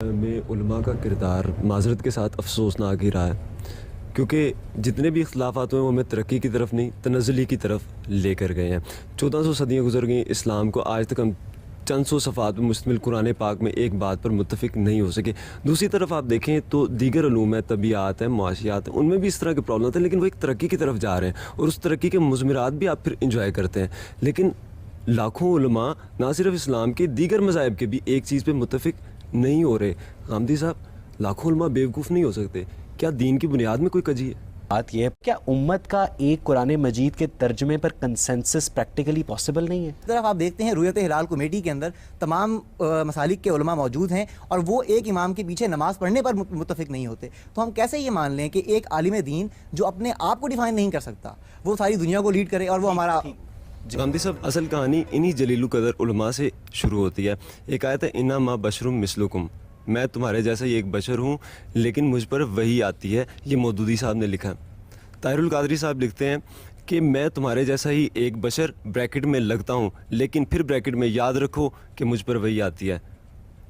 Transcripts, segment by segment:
میں علماء کا کردار معذرت کے ساتھ افسوسناک ہی رہا ہے، کیونکہ جتنے بھی اختلافات ہوئے وہ ہمیں ترقی کی طرف نہیں تنزلی کی طرف لے کر گئے ہیں۔ 1400 صدیاں گزر گئیں اسلام کو، آج تک ہم چند سو صفحات پر مشتمل قرآن پاک میں ایک بات پر متفق نہیں ہو سکے۔ دوسری طرف آپ دیکھیں تو دیگر علوم ہیں، طبیعات ہیں، معاشیات ہیں، ان میں بھی اس طرح کے پرابلم ہیں، لیکن وہ ایک ترقی کی طرف جا رہے ہیں اور اس ترقی کے مضمرات بھی آپ پھر انجوائے کرتے ہیں۔ لیکن لاکھوں علماء نہ صرف اسلام کے دیگر مذاہب کے بھی ایک چیز پہ متفق نہیں ہو رہے۔ غامدی صاحب، لاکھوں علماء بیوقوف نہیں ہو سکتے، کیا دین کی بنیاد میں کوئی کجی ہے؟ بات یہ ہے کیا امت کا ایک قرآن مجید کے ترجمے پر کنسنسس پریکٹیکلی پاسبل نہیں ہے؟ طرف آپ دیکھتے ہیں رویت ہلال کمیٹی کے اندر تمام مسالک کے علماء موجود ہیں اور وہ ایک امام کے پیچھے نماز پڑھنے پر متفق نہیں ہوتے، تو ہم کیسے یہ مان لیں کہ ایک عالم دین جو اپنے آپ کو ڈیفائن نہیں کر سکتا وہ ساری دنیا کو لیڈ کرے اور وہ ہمارا غامدی صاحب، اصل کہانی انہی جلیل القدر علماء سے شروع ہوتی ہے۔ ایک آیت ہے، انما بشرم مثلکم، میں تمہارے جیسا ہی ایک بشر ہوں لیکن مجھ پر وحی آتی ہے۔ یہ مودودی صاحب نے لکھا ہے۔ طاہر القادری صاحب لکھتے ہیں کہ میں تمہارے جیسا ہی ایک بشر بریکٹ میں لگتا ہوں لیکن پھر بریکٹ میں یاد رکھو کہ مجھ پر وحی آتی ہے۔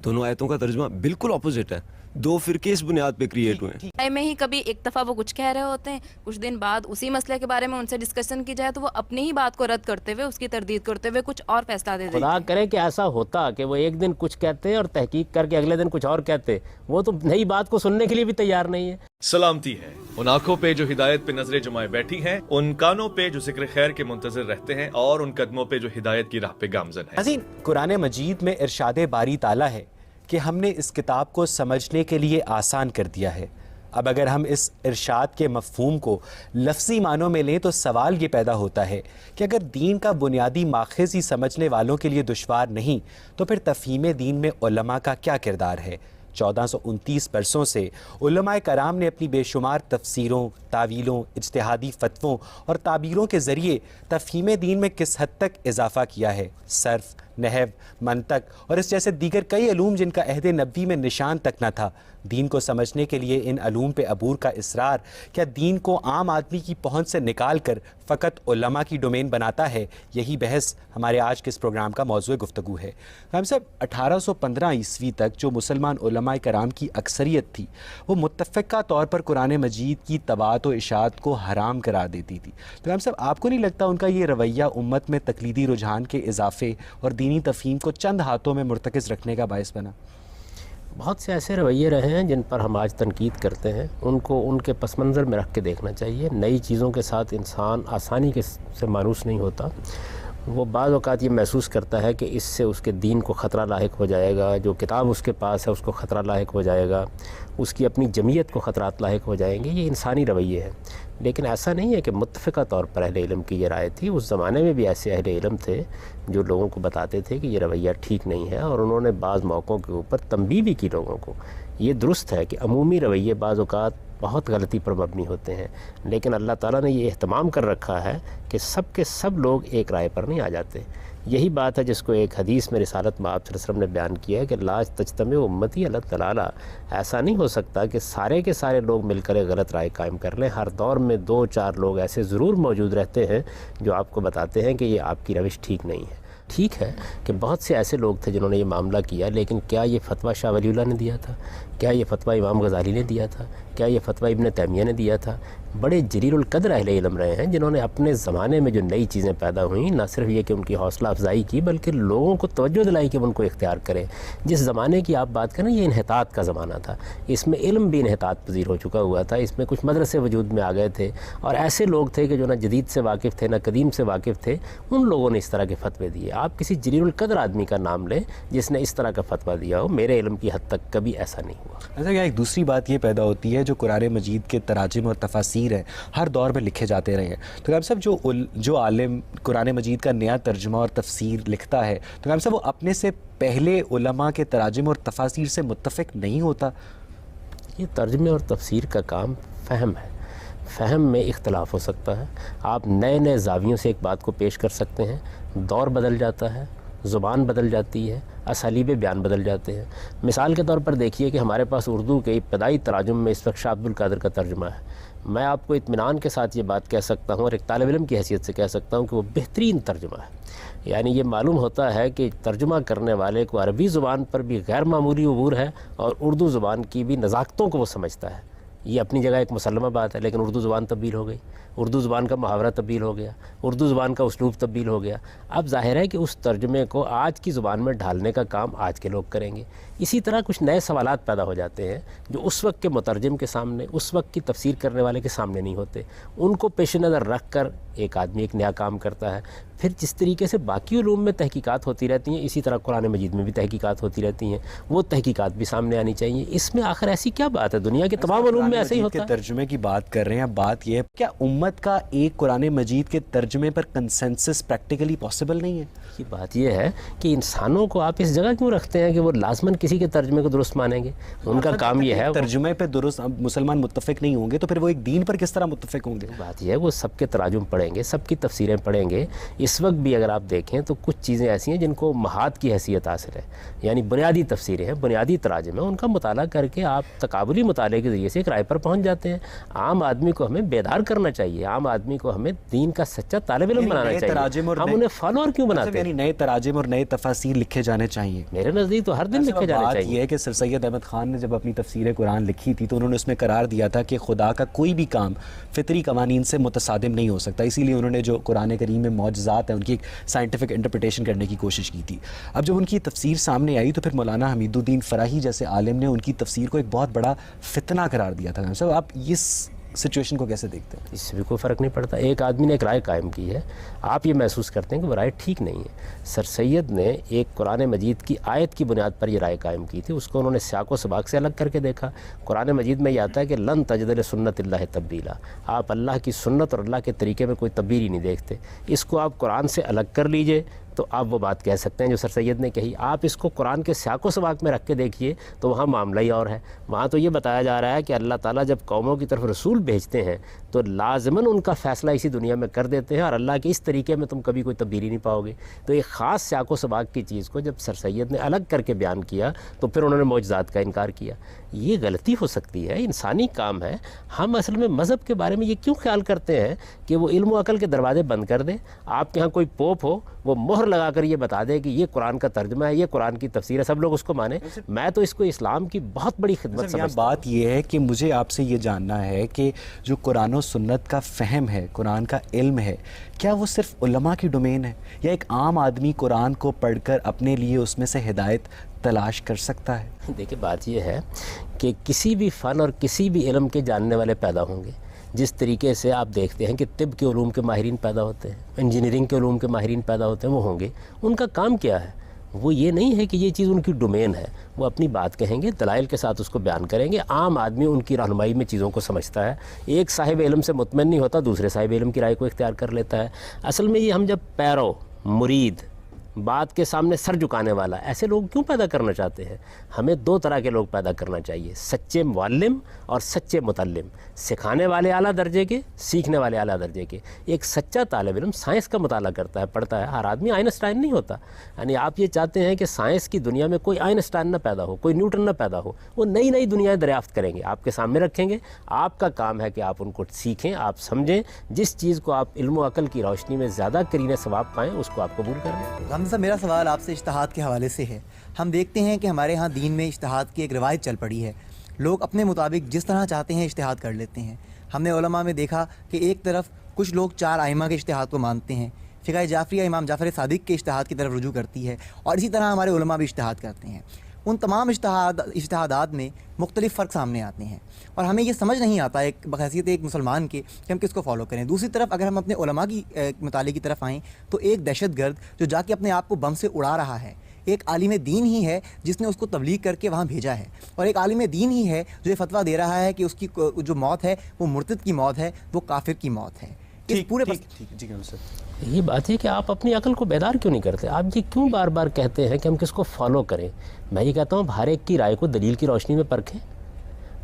دونوں آیتوں کا ترجمہ بالکل اپوزٹ ہے، دو فرقے اس بنیاد پہ کریٹ ہوئے ہیں۔ میں ہی کبھی ایک دفعہ وہ کچھ کہہ رہے ہوتے ہیں، کچھ دن بعد اسی مسئلے کے بارے میں ان سے ڈسکشن کی جائے تو وہ اپنی ہی بات کو رد کرتے ہوئے، اس کی تردید کرتے ہوئے کچھ اور فیصلہ دے دیتے ہیں۔ خدا کرے کہ ایسا ہوتا کہ وہ ایک دن کچھ کہتے اور تحقیق کر کے اگلے دن کچھ اور کہتے، وہ تو نئی بات کو سننے کے لیے بھی تیار نہیں ہے۔ سلامتی ہے ان آنکھوں پہ جو ہدایت پہ نظریں جمائے بیٹھی ہیں، ان کانوں پہ جو ذکر خیر کے منتظر رہتے ہیں، اور ان قدموں پہ جو ہدایت کی راہ پہ گامزن ہیں۔ ناظرین، قرآن مجید میں ارشاد باری تعالیٰ ہے کہ ہم نے اس کتاب کو سمجھنے کے لیے آسان کر دیا ہے۔ اب اگر ہم اس ارشاد کے مفہوم کو لفظی معنوں میں لیں تو سوال یہ پیدا ہوتا ہے کہ اگر دین کا بنیادی ماخذ ہی سمجھنے والوں کے لیے دشوار نہیں تو پھر تفہیم دین میں علماء کا کیا کردار ہے؟ 1429 برسوں سے علماء کرام نے اپنی بے شمار تفسیروں، تاویلوں، اجتہادی فتووں اور تعبیروں کے ذریعے تفہیم دین میں کس حد تک اضافہ کیا ہے۔ صرف، نحو، منطق اور اس جیسے دیگر کئی علوم جن کا عہد نبوی میں نشان تک نہ تھا، دین کو سمجھنے کے لیے ان علوم پہ عبور کا اصرار کیا دین کو عام آدمی کی پہنچ سے نکال کر فقط علماء کی ڈومین بناتا ہے؟ یہی بحث ہمارے آج کے اس پروگرام کا موضوع گفتگو ہے۔ ہم سب 1815 عیسوی تک جو مسلمان علماء کرام کی اکثریت تھی وہ متفقہ طور پر قرآن مجید کی طباعت و اشاعت کو حرام قرار دیتی تھی، تو ہم سب آپ کو نہیں لگتا ان کا یہ رویہ امت میں تقلیدی رجحان کے اضافے اور دینی تفہیم کو چند ہاتھوں میں مرتکز رکھنے کا باعث بنا؟ بہت سے ایسے رویے رہے ہیں جن پر ہم آج تنقید کرتے ہیں، ان کو ان کے پس منظر میں رکھ کے دیکھنا چاہیے۔ نئی چیزوں کے ساتھ انسان آسانی سے مانوس نہیں ہوتا۔ وہ بعض اوقات یہ محسوس کرتا ہے کہ اس سے اس کے دین کو خطرہ لاحق ہو جائے گا، جو کتاب اس کے پاس ہے اس کو خطرہ لاحق ہو جائے گا، اس کی اپنی جمعیت کو خطرات لاحق ہو جائیں گے۔ یہ انسانی رویے ہیں، لیکن ایسا نہیں ہے کہ متفقہ طور پر اہل علم کی یہ رائے تھی۔ اس زمانے میں بھی ایسے اہل علم تھے جو لوگوں کو بتاتے تھے کہ یہ رویہ ٹھیک نہیں ہے، اور انہوں نے بعض موقعوں کے اوپر تنبیہ بھی کی لوگوں کو۔ یہ درست ہے کہ عمومی رویے بعض اوقات بہت غلطی پر مبنی ہوتے ہیں، لیکن اللہ تعالیٰ نے یہ اہتمام کر رکھا ہے کہ سب کے سب لوگ ایک رائے پر نہیں آ جاتے۔ یہی بات ہے جس کو ایک حدیث میں رسالت میں آپ صلی اللہ علیہ وسلم نے بیان کیا ہے کہ لا تجتمع امتی علی الضلالہ۔ ایسا نہیں ہو سکتا کہ سارے کے سارے لوگ مل کر ایک غلط رائے قائم کر لیں۔ ہر دور میں 2-4 لوگ ایسے ضرور موجود رہتے ہیں جو آپ کو بتاتے ہیں کہ یہ آپ کی روش ٹھیک نہیں ہے۔ ٹھیک ہے کہ بہت سے ایسے لوگ تھے جنہوں نے یہ معاملہ کیا، لیکن کیا یہ فتویٰ شاہ ولی اللہ نے دیا تھا؟ کیا یہ فتویٰ امام غزالی نے دیا تھا؟ کیا یہ فتویٰ ابن تیمیہ نے دیا تھا؟ بڑے جلیل القدر اہل علم رہے ہیں جنہوں نے اپنے زمانے میں جو نئی چیزیں پیدا ہوئیں، نہ صرف یہ کہ ان کی حوصلہ افزائی کی بلکہ لوگوں کو توجہ دلائی کہ ان کو اختیار کریں۔ جس زمانے کی آپ بات کریں، یہ انحطاط کا زمانہ تھا، اس میں علم بھی انحطاط پذیر ہو چکا ہوا تھا، اس میں کچھ مدرسے وجود میں آ گئے تھے، اور ایسے لوگ تھے کہ جو نہ جدید سے واقف تھے نہ قدیم سے واقف تھے، ان لوگوں نے اس طرح کے فتوے دیے۔ آپ کسی جلیل القدر آدمی کا نام لیں جس نے اس طرح کا فتویٰ دیا ہو، میرے علم کی حد تک کبھی ایسا نہیں ہوا۔ ایسا کیا ایک دوسری بات یہ پیدا ہوتی ہے، جو قرآن مجید کے تراجم اور تفاسیر ہیں ہر دور میں لکھے جاتے رہے ہیں، تو ہم سب جو عالم قرآن مجید کا نیا ترجمہ اور تفسیر لکھتا ہے تو ہم سب وہ اپنے سے پہلے علماء کے تراجم اور تفاسیر سے متفق نہیں ہوتا؟ یہ ترجمے اور تفسیر کا کام فہم ہے، فہم میں اختلاف ہو سکتا ہے۔ آپ نئے نئے زاویوں سے ایک بات کو پیش کر سکتے ہیں، دور بدل جاتا ہے، زبان بدل جاتی ہے، اسالیب بیان بدل جاتے ہیں. مثال کے طور پر دیکھیے کہ ہمارے پاس اردو کے ابتدائی تراجم میں اس وقت شاہ عبد القادر کا ترجمہ ہے. میں آپ کو اطمینان کے ساتھ یہ بات کہہ سکتا ہوں اور ایک طالب علم کی حیثیت سے کہہ سکتا ہوں کہ وہ بہترین ترجمہ ہے. یعنی یہ معلوم ہوتا ہے کہ ترجمہ کرنے والے کو عربی زبان پر بھی غیر معمولی عبور ہے اور اردو زبان کی بھی نزاکتوں کو وہ سمجھتا ہے. یہ اپنی جگہ ایک مسلمہ بات ہے، لیکن اردو زبان تبدیل ہو گئی، اردو زبان کا محاورہ تبدیل ہو گیا، اردو زبان کا اسلوب تبدیل ہو گیا. اب ظاہر ہے کہ اس ترجمے کو آج کی زبان میں ڈھالنے کا کام آج کے لوگ کریں گے. اسی طرح کچھ نئے سوالات پیدا ہو جاتے ہیں جو اس وقت کے مترجم کے سامنے، اس وقت کی تفسیر کرنے والے کے سامنے نہیں ہوتے. ان کو پیش نظر رکھ کر ایک آدمی ایک نیا کام کرتا ہے. پھر جس طریقے سے باقی علوم میں تحقیقات ہوتی رہتی ہیں، اسی طرح قرآن مجید میں بھی تحقیقات ہوتی رہتی ہیں. وہ تحقیقات بھی سامنے آنی چاہیے. اس میں آخر ایسی کیا بات ہے؟ دنیا کے تمام علوم میں ایسے ہی ہوتا ہے. ترجمے کی بات کر رہے ہیں، اب بات یہ ہے کیا امت کا ایک قرآن مجید کے ترجمے پر کنسنسس پریکٹیکلی پاسبل نہیں ہے؟ کی بات یہ ہے کہ انسانوں کو آپ اس جگہ کیوں رکھتے ہیں کہ وہ لازماً کسی کے ترجمے کو درست مانیں گے؟ ان کا کام یہ ہے ترجمے پہ درست مسلمان متفق نہیں ہوں گے تو پھر وہ ایک دین پر کس طرح متفق ہوں گے؟ بات یہ ہے وہ سب کے تراجم پڑھیں گے، سب کی تفسیریں پڑھیں گے. اس وقت بھی اگر آپ دیکھیں تو کچھ چیزیں ایسی ہیں جن کو محاد کی حیثیت حاصل ہے، یعنی بنیادی تفسیریں ہیں، بنیادی تراجم ہیں. ان کا مطالعہ کر کے آپ تقابلی مطالعے کے ذریعے سے ایک رائے پر پہنچ جاتے ہیں. عام آدمی کو ہمیں بیدار کرنا چاہیے، عام آدمی کو ہمیں دین کا سچا طالب علم بنانا چاہیے. ہم انہیں فالوور کیوں بناتے ہیں؟ یعنی نئے تراجم اور نئے تفاسیر لکھے جانے چاہیے. میرے نزدیک تو ہر دن لکھے جانے چاہیے. بات یہ ہے کہ سر سید احمد خان نے جب اپنی تفسیر قرآن لکھی تھی تو انہوں نے اس میں قرار دیا تھا کہ خدا کا کوئی بھی کام فطری قوانین سے متصادم نہیں ہو سکتا. اسی لیے انہوں نے جو قرآن کریم میں معجزات ہیں ان کی ایک سائنٹیفک انٹرپریٹیشن کرنے کی کوشش کی تھی. اب جب ان کی تفسیر سامنے آئی تو پھر مولانا حمید الدین فراہی جیسے عالم نے ان کی تفسیر کو ایک بہت بڑا فتنہ قرار دیا تھا. صاحب آپ اس سچویشن کو کیسے دیکھتے ہیں؟ اس سے بھی کوئی فرق نہیں پڑتا. ایک آدمی نے ایک رائے قائم کی ہے، آپ یہ محسوس کرتے ہیں کہ وہ رائے ٹھیک نہیں ہے. سر سید نے ایک قرآن مجید کی آیت کی بنیاد پر یہ رائے قائم کی تھی. اس کو انہوں نے سیاق و سباق سے الگ کر کے دیکھا. قرآن مجید میں یہ آتا ہے کہ لن تجد لسنت اللہ تبدیلا، آپ اللہ کی سنت اور اللہ کے طریقے میں کوئی تبدیلی نہیں دیکھتے. اس کو آپ قرآن سے الگ کر لیجئے تو آپ وہ بات کہہ سکتے ہیں جو سر سید نے کہی. آپ اس کو قرآن کے سیاق و سباق میں رکھ کے دیکھیے تو وہاں معاملہ ہی اور ہے. وہاں تو یہ بتایا جا رہا ہے کہ اللہ تعالیٰ جب قوموں کی طرف رسول بھیجتے ہیں تو لازماً ان کا فیصلہ اسی دنیا میں کر دیتے ہیں اور اللہ کے اس طریقے میں تم کبھی کوئی تبدیلی نہیں پاؤ گے. تو ایک خاص سیاق و سباق کی چیز کو جب سر سید نے الگ کر کے بیان کیا تو پھر انہوں نے معجزات کا انکار کیا. یہ غلطی ہو سکتی ہے، انسانی کام ہے. ہم اصل میں مذہب کے بارے میں یہ کیوں خیال کرتے ہیں کہ وہ علم و عقل کے دروازے بند کر دے. آپ کے ہاں کوئی پوپ ہو وہ مہر لگا کر یہ بتا دے کہ یہ قرآن کا ترجمہ ہے، یہ قرآن کی تفسیر ہے، سب لوگ اس کو مانیں. میں تو اس کو اسلام کی بہت بڑی خدمت سمجھتا ہوں. بات یہ ہے کہ مجھے آپ سے یہ جاننا ہے کہ جو قرآن و سنت کا فہم ہے، قرآن کا علم ہے، کیا وہ صرف علماء کی ڈومین ہے یا ایک عام آدمی قرآن کو پڑھ کر اپنے لیے اس میں سے ہدایت تلاش کر سکتا ہے؟ دیکھیں بات یہ ہے کہ کسی بھی فن اور کسی بھی علم کے جاننے والے پیدا ہوں گے. جس طریقے سے آپ دیکھتے ہیں کہ طب کے علوم کے ماہرین پیدا ہوتے ہیں، انجینئرنگ کے علوم کے ماہرین پیدا ہوتے ہیں، وہ ہوں گے. ان کا کام کیا ہے؟ وہ یہ نہیں ہے کہ یہ چیز ان کی ڈومین ہے. وہ اپنی بات کہیں گے، دلائل کے ساتھ اس کو بیان کریں گے. عام آدمی ان کی رہنمائی میں چیزوں کو سمجھتا ہے. ایک صاحب علم سے مطمئن نہیں ہوتا، دوسرے صاحب علم کی رائے کو اختیار کر لیتا ہے. اصل میں یہ ہم جب پیرو، مرید، بات کے سامنے سر جھکانے والا، ایسے لوگ کیوں پیدا کرنا چاہتے ہیں؟ ہمیں دو طرح کے لوگ پیدا کرنا چاہیے، سچے معلم اور سچے متعلم. سکھانے والے اعلیٰ درجے کے، سیکھنے والے اعلیٰ درجے کے. ایک سچا طالب علم سائنس کا مطالعہ کرتا ہے، پڑھتا ہے. ہر آدمی آئنسٹائن نہیں ہوتا. یعنی آپ یہ چاہتے ہیں کہ سائنس کی دنیا میں کوئی آئنسٹائن نہ پیدا ہو، کوئی نیوٹن نہ پیدا ہو. وہ نئی نئی دنیایں دریافت کریں گے، آپ کے سامنے رکھیں گے. آپ کا کام ہے کہ آپ ان کو سیکھیں، آپ سمجھیں. جس چیز کو آپ علم و عقل کی روشنی میں زیادہ کرینِ ثواب پائیں اس کو آپ قبول کر لیں. صاحب میرا سوال آپ سے اجتہاد کے حوالے سے ہے. ہم دیکھتے ہیں کہ ہمارے ہاں دین میں اجتہاد کی ایک روایت چل پڑی ہے. لوگ اپنے مطابق جس طرح چاہتے ہیں اجتہاد کر لیتے ہیں. ہم نے علماء میں دیکھا کہ ایک طرف کچھ لوگ 4 ائمہ کے اجتہاد کو مانتے ہیں، فقہ جعفریہ امام جعفر صادق کے اجتہاد کی طرف رجوع کرتی ہے، اور اسی طرح ہمارے علماء بھی اجتہاد کرتے ہیں. ان تمام اجتہادات میں مختلف فرق سامنے آتے ہیں اور ہمیں یہ سمجھ نہیں آتا ایک بحیثیت ایک مسلمان کے کہ ہم کس کو فالو کریں. دوسری طرف اگر ہم اپنے علماء کی مطالعے کی طرف آئیں تو ایک دہشت گرد جو جا کے اپنے آپ کو بم سے اڑا رہا ہے، ایک عالم دین ہی ہے جس نے اس کو تبلیغ کر کے وہاں بھیجا ہے، اور ایک عالم دین ہی ہے جو یہ فتویٰ دے رہا ہے کہ اس کی جو موت ہے وہ مرتد کی موت ہے، وہ کافر کی موت ہے. یہ بات ہے کہ آپ اپنی عقل کو بیدار کیوں نہیں کرتے؟ آپ یہ کیوں بار بار کہتے ہیں کہ ہم کس کو فالو کریں؟ میں یہ کہتا ہوں ہر ایک کی رائے کو دلیل کی روشنی میں پرکھیں.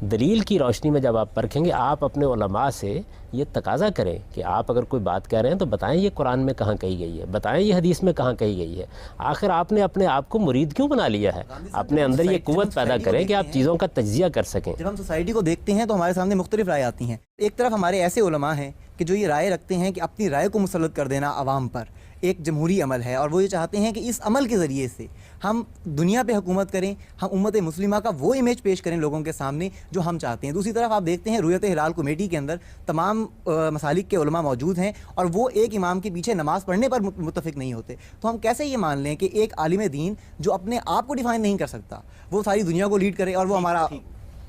دلیل کی روشنی میں جب آپ پرکھیں گے، آپ اپنے علماء سے یہ تقاضا کریں کہ آپ اگر کوئی بات کہہ رہے ہیں تو بتائیں یہ قرآن میں کہاں کہی گئی ہے، بتائیں یہ حدیث میں کہاں کہی گئی ہے۔ آخر آپ نے اپنے آپ کو مرید کیوں بنا لیا ہے؟ اپنے اندر یہ قوت پیدا کریں کہ آپ چیزوں کا تجزیہ کر سکیں۔ جب ہم سوسائٹی کو دیکھتے ہیں تو ہمارے سامنے مختلف رائے آتی ہیں۔ ایک طرف ہمارے ایسے علماء ہیں کہ جو یہ رائے رکھتے ہیں کہ اپنی رائے کو مسلط کر دینا عوام پر ایک جمہوری عمل ہے، اور وہ یہ چاہتے ہیں کہ اس عمل کے ذریعے سے ہم دنیا پہ حکومت کریں، ہم امت مسلمہ کا وہ امیج پیش کریں لوگوں کے سامنے جو ہم چاہتے ہیں۔ دوسری طرف آپ دیکھتے ہیں رویت ہلال کمیٹی کے اندر تمام مسالک کے علماء موجود ہیں، اور وہ ایک امام کے پیچھے نماز پڑھنے پر متفق نہیں ہوتے۔ تو ہم کیسے یہ مان لیں کہ ایک عالم دین جو اپنے آپ کو ڈیفائن نہیں کر سکتا وہ ساری دنیا کو لیڈ کرے، اور وہ ہمارا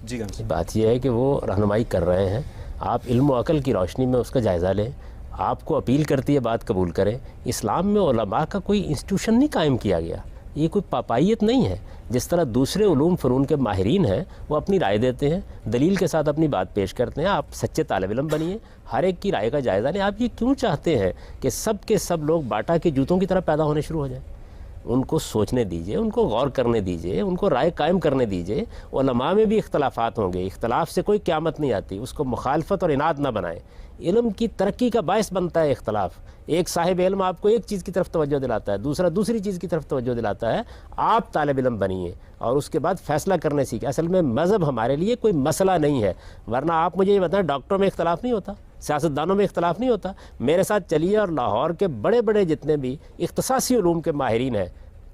جی بات یہ ہے کہ وہ رہنمائی کر رہے ہیں، آپ علم و عقل کی روشنی میں اس کا جائزہ لیں، آپ کو اپیل کرتی ہے بات قبول کریں۔ اسلام میں علماء کا کوئی انسٹیٹیوشن نہیں قائم کیا گیا، یہ کوئی پاپائیت نہیں ہے۔ جس طرح دوسرے علوم فنون کے ماہرین ہیں وہ اپنی رائے دیتے ہیں، دلیل کے ساتھ اپنی بات پیش کرتے ہیں، آپ سچے طالب علم بنیے، ہر ایک کی رائے کا جائزہ لیں۔ آپ یہ کیوں چاہتے ہیں کہ سب کے سب لوگ باٹا کے جوتوں کی طرح پیدا ہونے شروع ہو جائیں؟ ان کو سوچنے دیجئے، ان کو غور کرنے دیجئے، ان کو رائے قائم کرنے دیجئے۔ علماء میں بھی اختلافات ہوں گے، اختلاف سے کوئی قیامت نہیں آتی، اس کو مخالفت اور عناد نہ بنائیں۔ علم کی ترقی کا باعث بنتا ہے اختلاف۔ ایک صاحب علم آپ کو ایک چیز کی طرف توجہ دلاتا ہے، دوسرا دوسری چیز کی طرف توجہ دلاتا ہے، آپ طالب علم بنیے اور اس کے بعد فیصلہ کرنے سیکھیں۔ اصل میں مذہب ہمارے لیے کوئی مسئلہ نہیں ہے، ورنہ آپ مجھے یہ بتائیں ڈاکٹروں میں اختلاف نہیں ہوتا، سیاستدانوں میں اختلاف نہیں ہوتا؟ میرے ساتھ چلیے اور لاہور کے بڑے بڑے جتنے بھی اختصاصی علوم کے ماہرین ہیں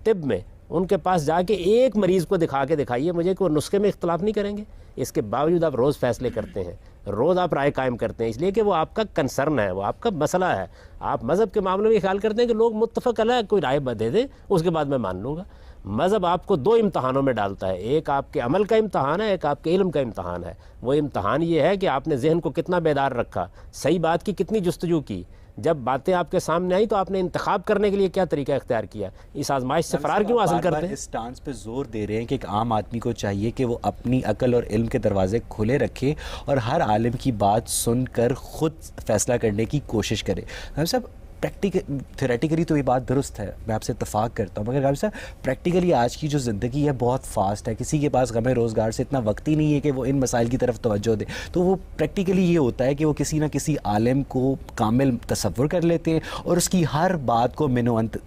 طب میں، ان کے پاس جا کے ایک مریض کو دکھا کے دکھائیے مجھے کہ وہ نسخے میں اختلاف نہیں کریں گے۔ اس کے باوجود آپ روز فیصلے کرتے ہیں، روز آپ رائے قائم کرتے ہیں، اس لیے کہ وہ آپ کا کنسرن ہے، وہ آپ کا مسئلہ ہے۔ آپ مذہب کے معاملے میں خیال کرتے ہیں کہ لوگ متفق علیہ کوئی رائے دے دے اس کے بعد میں مان لوں گا۔ مذہب آپ کو دو امتحانوں میں ڈالتا ہے، ایک آپ کے عمل کا امتحان ہے، ایک آپ کے علم کا امتحان ہے۔ وہ امتحان یہ ہے کہ آپ نے ذہن کو کتنا بیدار رکھا، صحیح بات کی کتنی جستجو کی، جب باتیں آپ کے سامنے آئی تو آپ نے انتخاب کرنے کے لیے کیا طریقہ اختیار کیا، اس آزمائش سے فرار کیوں حاصل کرتے ہیں؟ اس سٹانس پہ زور دے رہے ہیں کہ ایک عام آدمی کو چاہیے کہ وہ اپنی عقل اور علم کے دروازے کھلے رکھے اور ہر عالم کی بات سن کر خود فیصلہ کرنے کی کوشش کرے۔ ہم صاحب تھیوریٹیکلی تو یہ بات درست ہے، میں آپ سے اتفاق کرتا ہوں، مگر غالب صاحب پریکٹیکلی آج کی جو زندگی ہے بہت فاسٹ ہے، کسی کے پاس غم روزگار سے اتنا وقت ہی نہیں ہے کہ وہ ان مسائل کی طرف توجہ دے، تو وہ پریکٹیکلی یہ ہوتا ہے کہ وہ کسی نہ کسی عالم کو کامل تصور کر لیتے ہیں اور اس کی ہر بات کو من و انت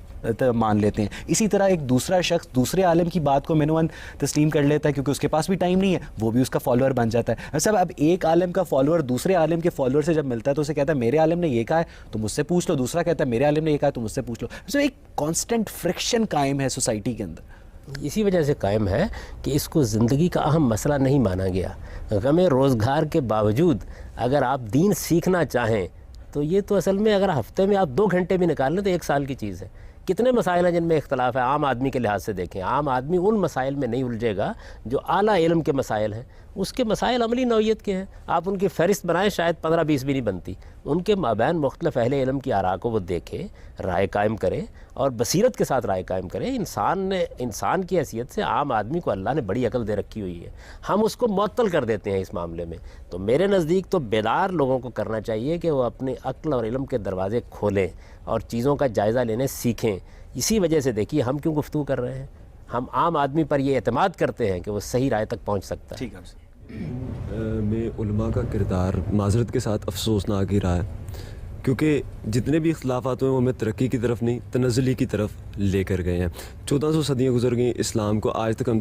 مان لیتے ہیں۔ اسی طرح ایک دوسرا شخص دوسرے عالم کی بات کو من و انت تسلیم کر لیتا ہے کیونکہ اس کے پاس بھی ٹائم نہیں ہے، وہ بھی اس کا فالوور بن جاتا ہے۔ صاحب اب ایک عالم کا فالوور دوسرے عالم کے فالوور سے جب ملتا ہے تو اسے کہتا ہے میرے عالم نے یہ کہا ہے تو مجھ سے پوچھ لو، دوسرا کہتا ہے میرے عالم نے یہ کہا ہے تو مجھ سے پوچھ لو۔ صاحب ایک کانسٹنٹ فرکشن قائم ہے سوسائٹی کے اندر۔ اسی وجہ سے قائم ہے کہ اس کو زندگی کا اہم مسئلہ نہیں مانا گیا۔ غم روزگار کے باوجود اگر آپ دین سیکھنا چاہیں تو یہ تو اصل میں اگر ہفتے میں آپ 2 گھنٹے بھی نکال لیں تو 1 سال کی چیز ہے۔ کتنے مسائل ہیں جن میں اختلاف ہے، عام آدمی کے لحاظ سے دیکھیں، عام آدمی ان مسائل میں نہیں الجھے گا جو اعلیٰ علم کے مسائل ہیں، اس کے مسائل عملی نوعیت کے ہیں، آپ ان کی فہرست بنائیں شاید 15-20 بھی نہیں بنتی۔ ان کے مابین مختلف اہل علم کی آراء کو وہ دیکھے، رائے قائم کرے اور بصیرت کے ساتھ رائے قائم کرے۔ انسان کی حیثیت سے عام آدمی کو اللہ نے بڑی عقل دے رکھی ہوئی ہے، ہم اس کو معطل کر دیتے ہیں اس معاملے میں۔ تو میرے نزدیک تو بیدار لوگوں کو کرنا چاہیے کہ وہ اپنے عقل اور علم کے دروازے کھولیں اور چیزوں کا جائزہ لینے سیکھیں۔ اسی وجہ سے دیکھیے ہم کیوں گفتگو کر رہے ہیں، ہم عام آدمی پر یہ اعتماد کرتے ہیں کہ وہ صحیح رائے تک پہنچ سکتا ہے۔ ٹھیک ہے میں علماء کا کردار معذرت کے ساتھ افسوسناک ہی رہا ہے، کیونکہ جتنے بھی اختلافات ہوئے وہ ہمیں ترقی کی طرف نہیں تنزلی کی طرف لے کر گئے ہیں۔ 1400 صدیاں گزر گئیں، اسلام کو آج تک ہم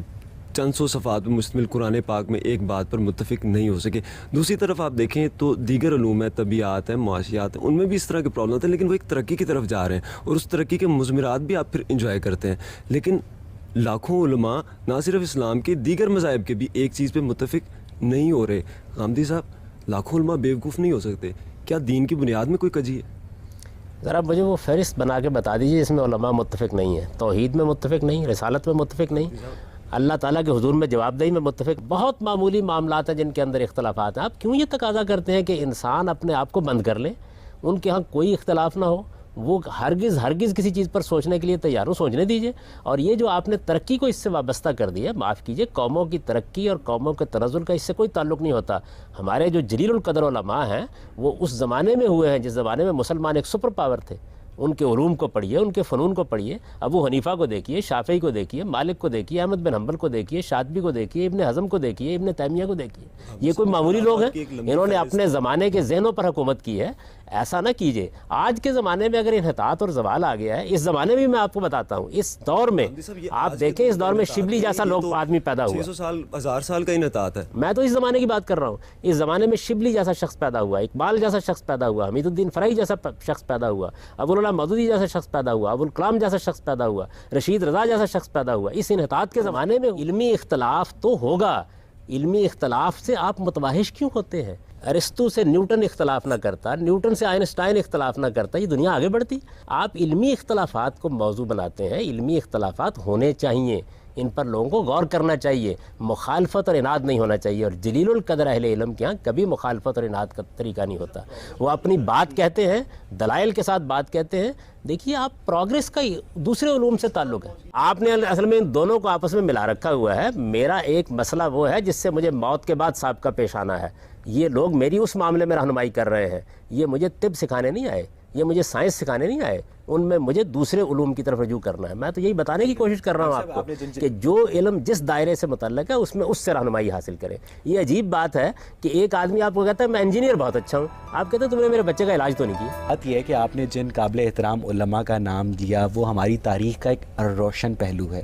چند سو صفحات میں مشتمل قرآن پاک میں ایک بات پر متفق نہیں ہو سکے۔ دوسری طرف آپ دیکھیں تو دیگر علوم ہیں، طبیعات ہیں، معاشیات ہیں، ان میں بھی اس طرح کے پرابلم ہیں، لیکن وہ ایک ترقی کی طرف جا رہے ہیں اور اس ترقی کے مضمرات بھی آپ پھر انجوائے کرتے ہیں۔ لیکن لاکھوں علماء نہ صرف اسلام کے دیگر مذاہب کے بھی ایک چیز پہ متفق نہیں ہو رہے۔ غامدی صاحب، لاکھوں علماء بیوقوف نہیں ہو سکتے، کیا دین کی بنیاد میں کوئی کجی ہے؟ ذرا مجھے وہ فہرست بنا کے بتا دیجیے جس میں علماء متفق نہیں ہیں، توحید میں متفق نہیں، رسالت میں متفق نہیں، اللہ تعالیٰ کے حضور میں جواب دہی میں متفق۔ بہت معمولی معاملات ہیں جن کے اندر اختلافات ہیں، آپ کیوں یہ تقاضا کرتے ہیں کہ انسان اپنے آپ کو بند کر لیں، ان کے ہاں کوئی اختلاف نہ ہو، وہ ہرگز کسی چیز پر سوچنے کے لیے تیار ہوں، سوچنے دیجئے۔ اور یہ جو آپ نے ترقی کو اس سے وابستہ کر دیا، معاف کیجئے، قوموں کی ترقی اور قوموں کے تنزل کا اس سے کوئی تعلق نہیں ہوتا۔ ہمارے جو جلیل القدر علماء ہیں وہ اس زمانے میں ہوئے ہیں جس زمانے میں مسلمان ایک سپر پاور تھے، ان کے علوم کو پڑھیے, ان کے فنون کو پڑھیے. ابو حنیفہ کو دیکھیے, شافعی کو دیکھیے, مالک کو دیکھیے, احمد بن حنبل کو دیکھیے, شاطبی کو دیکھیے, ابن حزم کو دیکھیے, ابن تیمیہ کو دیکھیے. یہ کوئی معمولی لوگ ہیں؟ انہوں نے اپنے زمانے کے ذہنوں پر حکومت کی ہے. ایسا نہ کیجیے. آج کے زمانے میں اگر انحطاط اور زوال آ گیا ہے, اس زمانے میں میں آپ کو بتاتا ہوں, اس دور میں آپ دیکھیں, اس دور میں شبلی جیسا لوگ آدمی پیدا ہوا. 600 سال 1000 سال کا انحطاط ہے. میں تو اس زمانے کی بات کر رہا ہوں. اس زمانے میں شبلی جیسا شخص پیدا ہوا, اقبال جیسا شخص پیدا ہوا, حمید الدین فرائی جیسا شخص پیدا ہوا, ابوالعلا مودودی جیسا شخص پیدا ہوا, ابوالکلام جیسا شخص پیدا ہوا, رشید رضا جیسا شخص پیدا ہوا. اس انحطاط کے زمانے میں علمی اختلاف تو ہوگا. علمی اختلاف سے آپ متوحش کیوں ہوتے ہیں؟ ارسطو سے نیوٹن اختلاف نہ کرتا, نیوٹن سے آئنسٹائن اختلاف نہ کرتا, یہ دنیا آگے بڑھتی. آپ علمی اختلافات کو موضوع بناتے ہیں. علمی اختلافات ہونے چاہیے, ان پر لوگوں کو غور کرنا چاہیے. مخالفت اور اناد نہیں ہونا چاہیے. اور جلیل القدر اہل علم کے ہاں کبھی مخالفت اور اناد کا طریقہ نہیں ہوتا. وہ اپنی بات کہتے ہیں, دلائل کے ساتھ بات کہتے ہیں. دیکھیے, آپ پروگریس کا دوسرے علوم سے تعلق ہے. آپ نے اصل میں ان دونوں کو آپس میں ملا رکھا ہوا ہے. میرا ایک مسئلہ وہ ہے جس سے مجھے موت کے بعد سابقہ پیش آنا ہے. یہ لوگ میری اس معاملے میں رہنمائی کر رہے ہیں. یہ مجھے طب سکھانے نہیں آئے, یہ مجھے سائنس سکھانے نہیں آئے. ان میں مجھے دوسرے علوم کی طرف رجوع کرنا ہے. میں تو یہی بتانے کی کوشش کر رہا ہوں آپ کو کہ جو علم جس دائرے سے متعلق ہے اس میں اس سے رہنمائی حاصل کریں. یہ عجیب بات ہے کہ ایک آدمی آپ کو کہتا ہے میں انجینئر بہت اچھا ہوں, آپ کہتے ہیں تم نے میرے بچے کا علاج تو نہیں کیا. بات یہ ہے کہ آپ نے جن قابل احترام علماء کا نام لیا وہ ہماری تاریخ کا ایک روشن پہلو ہے.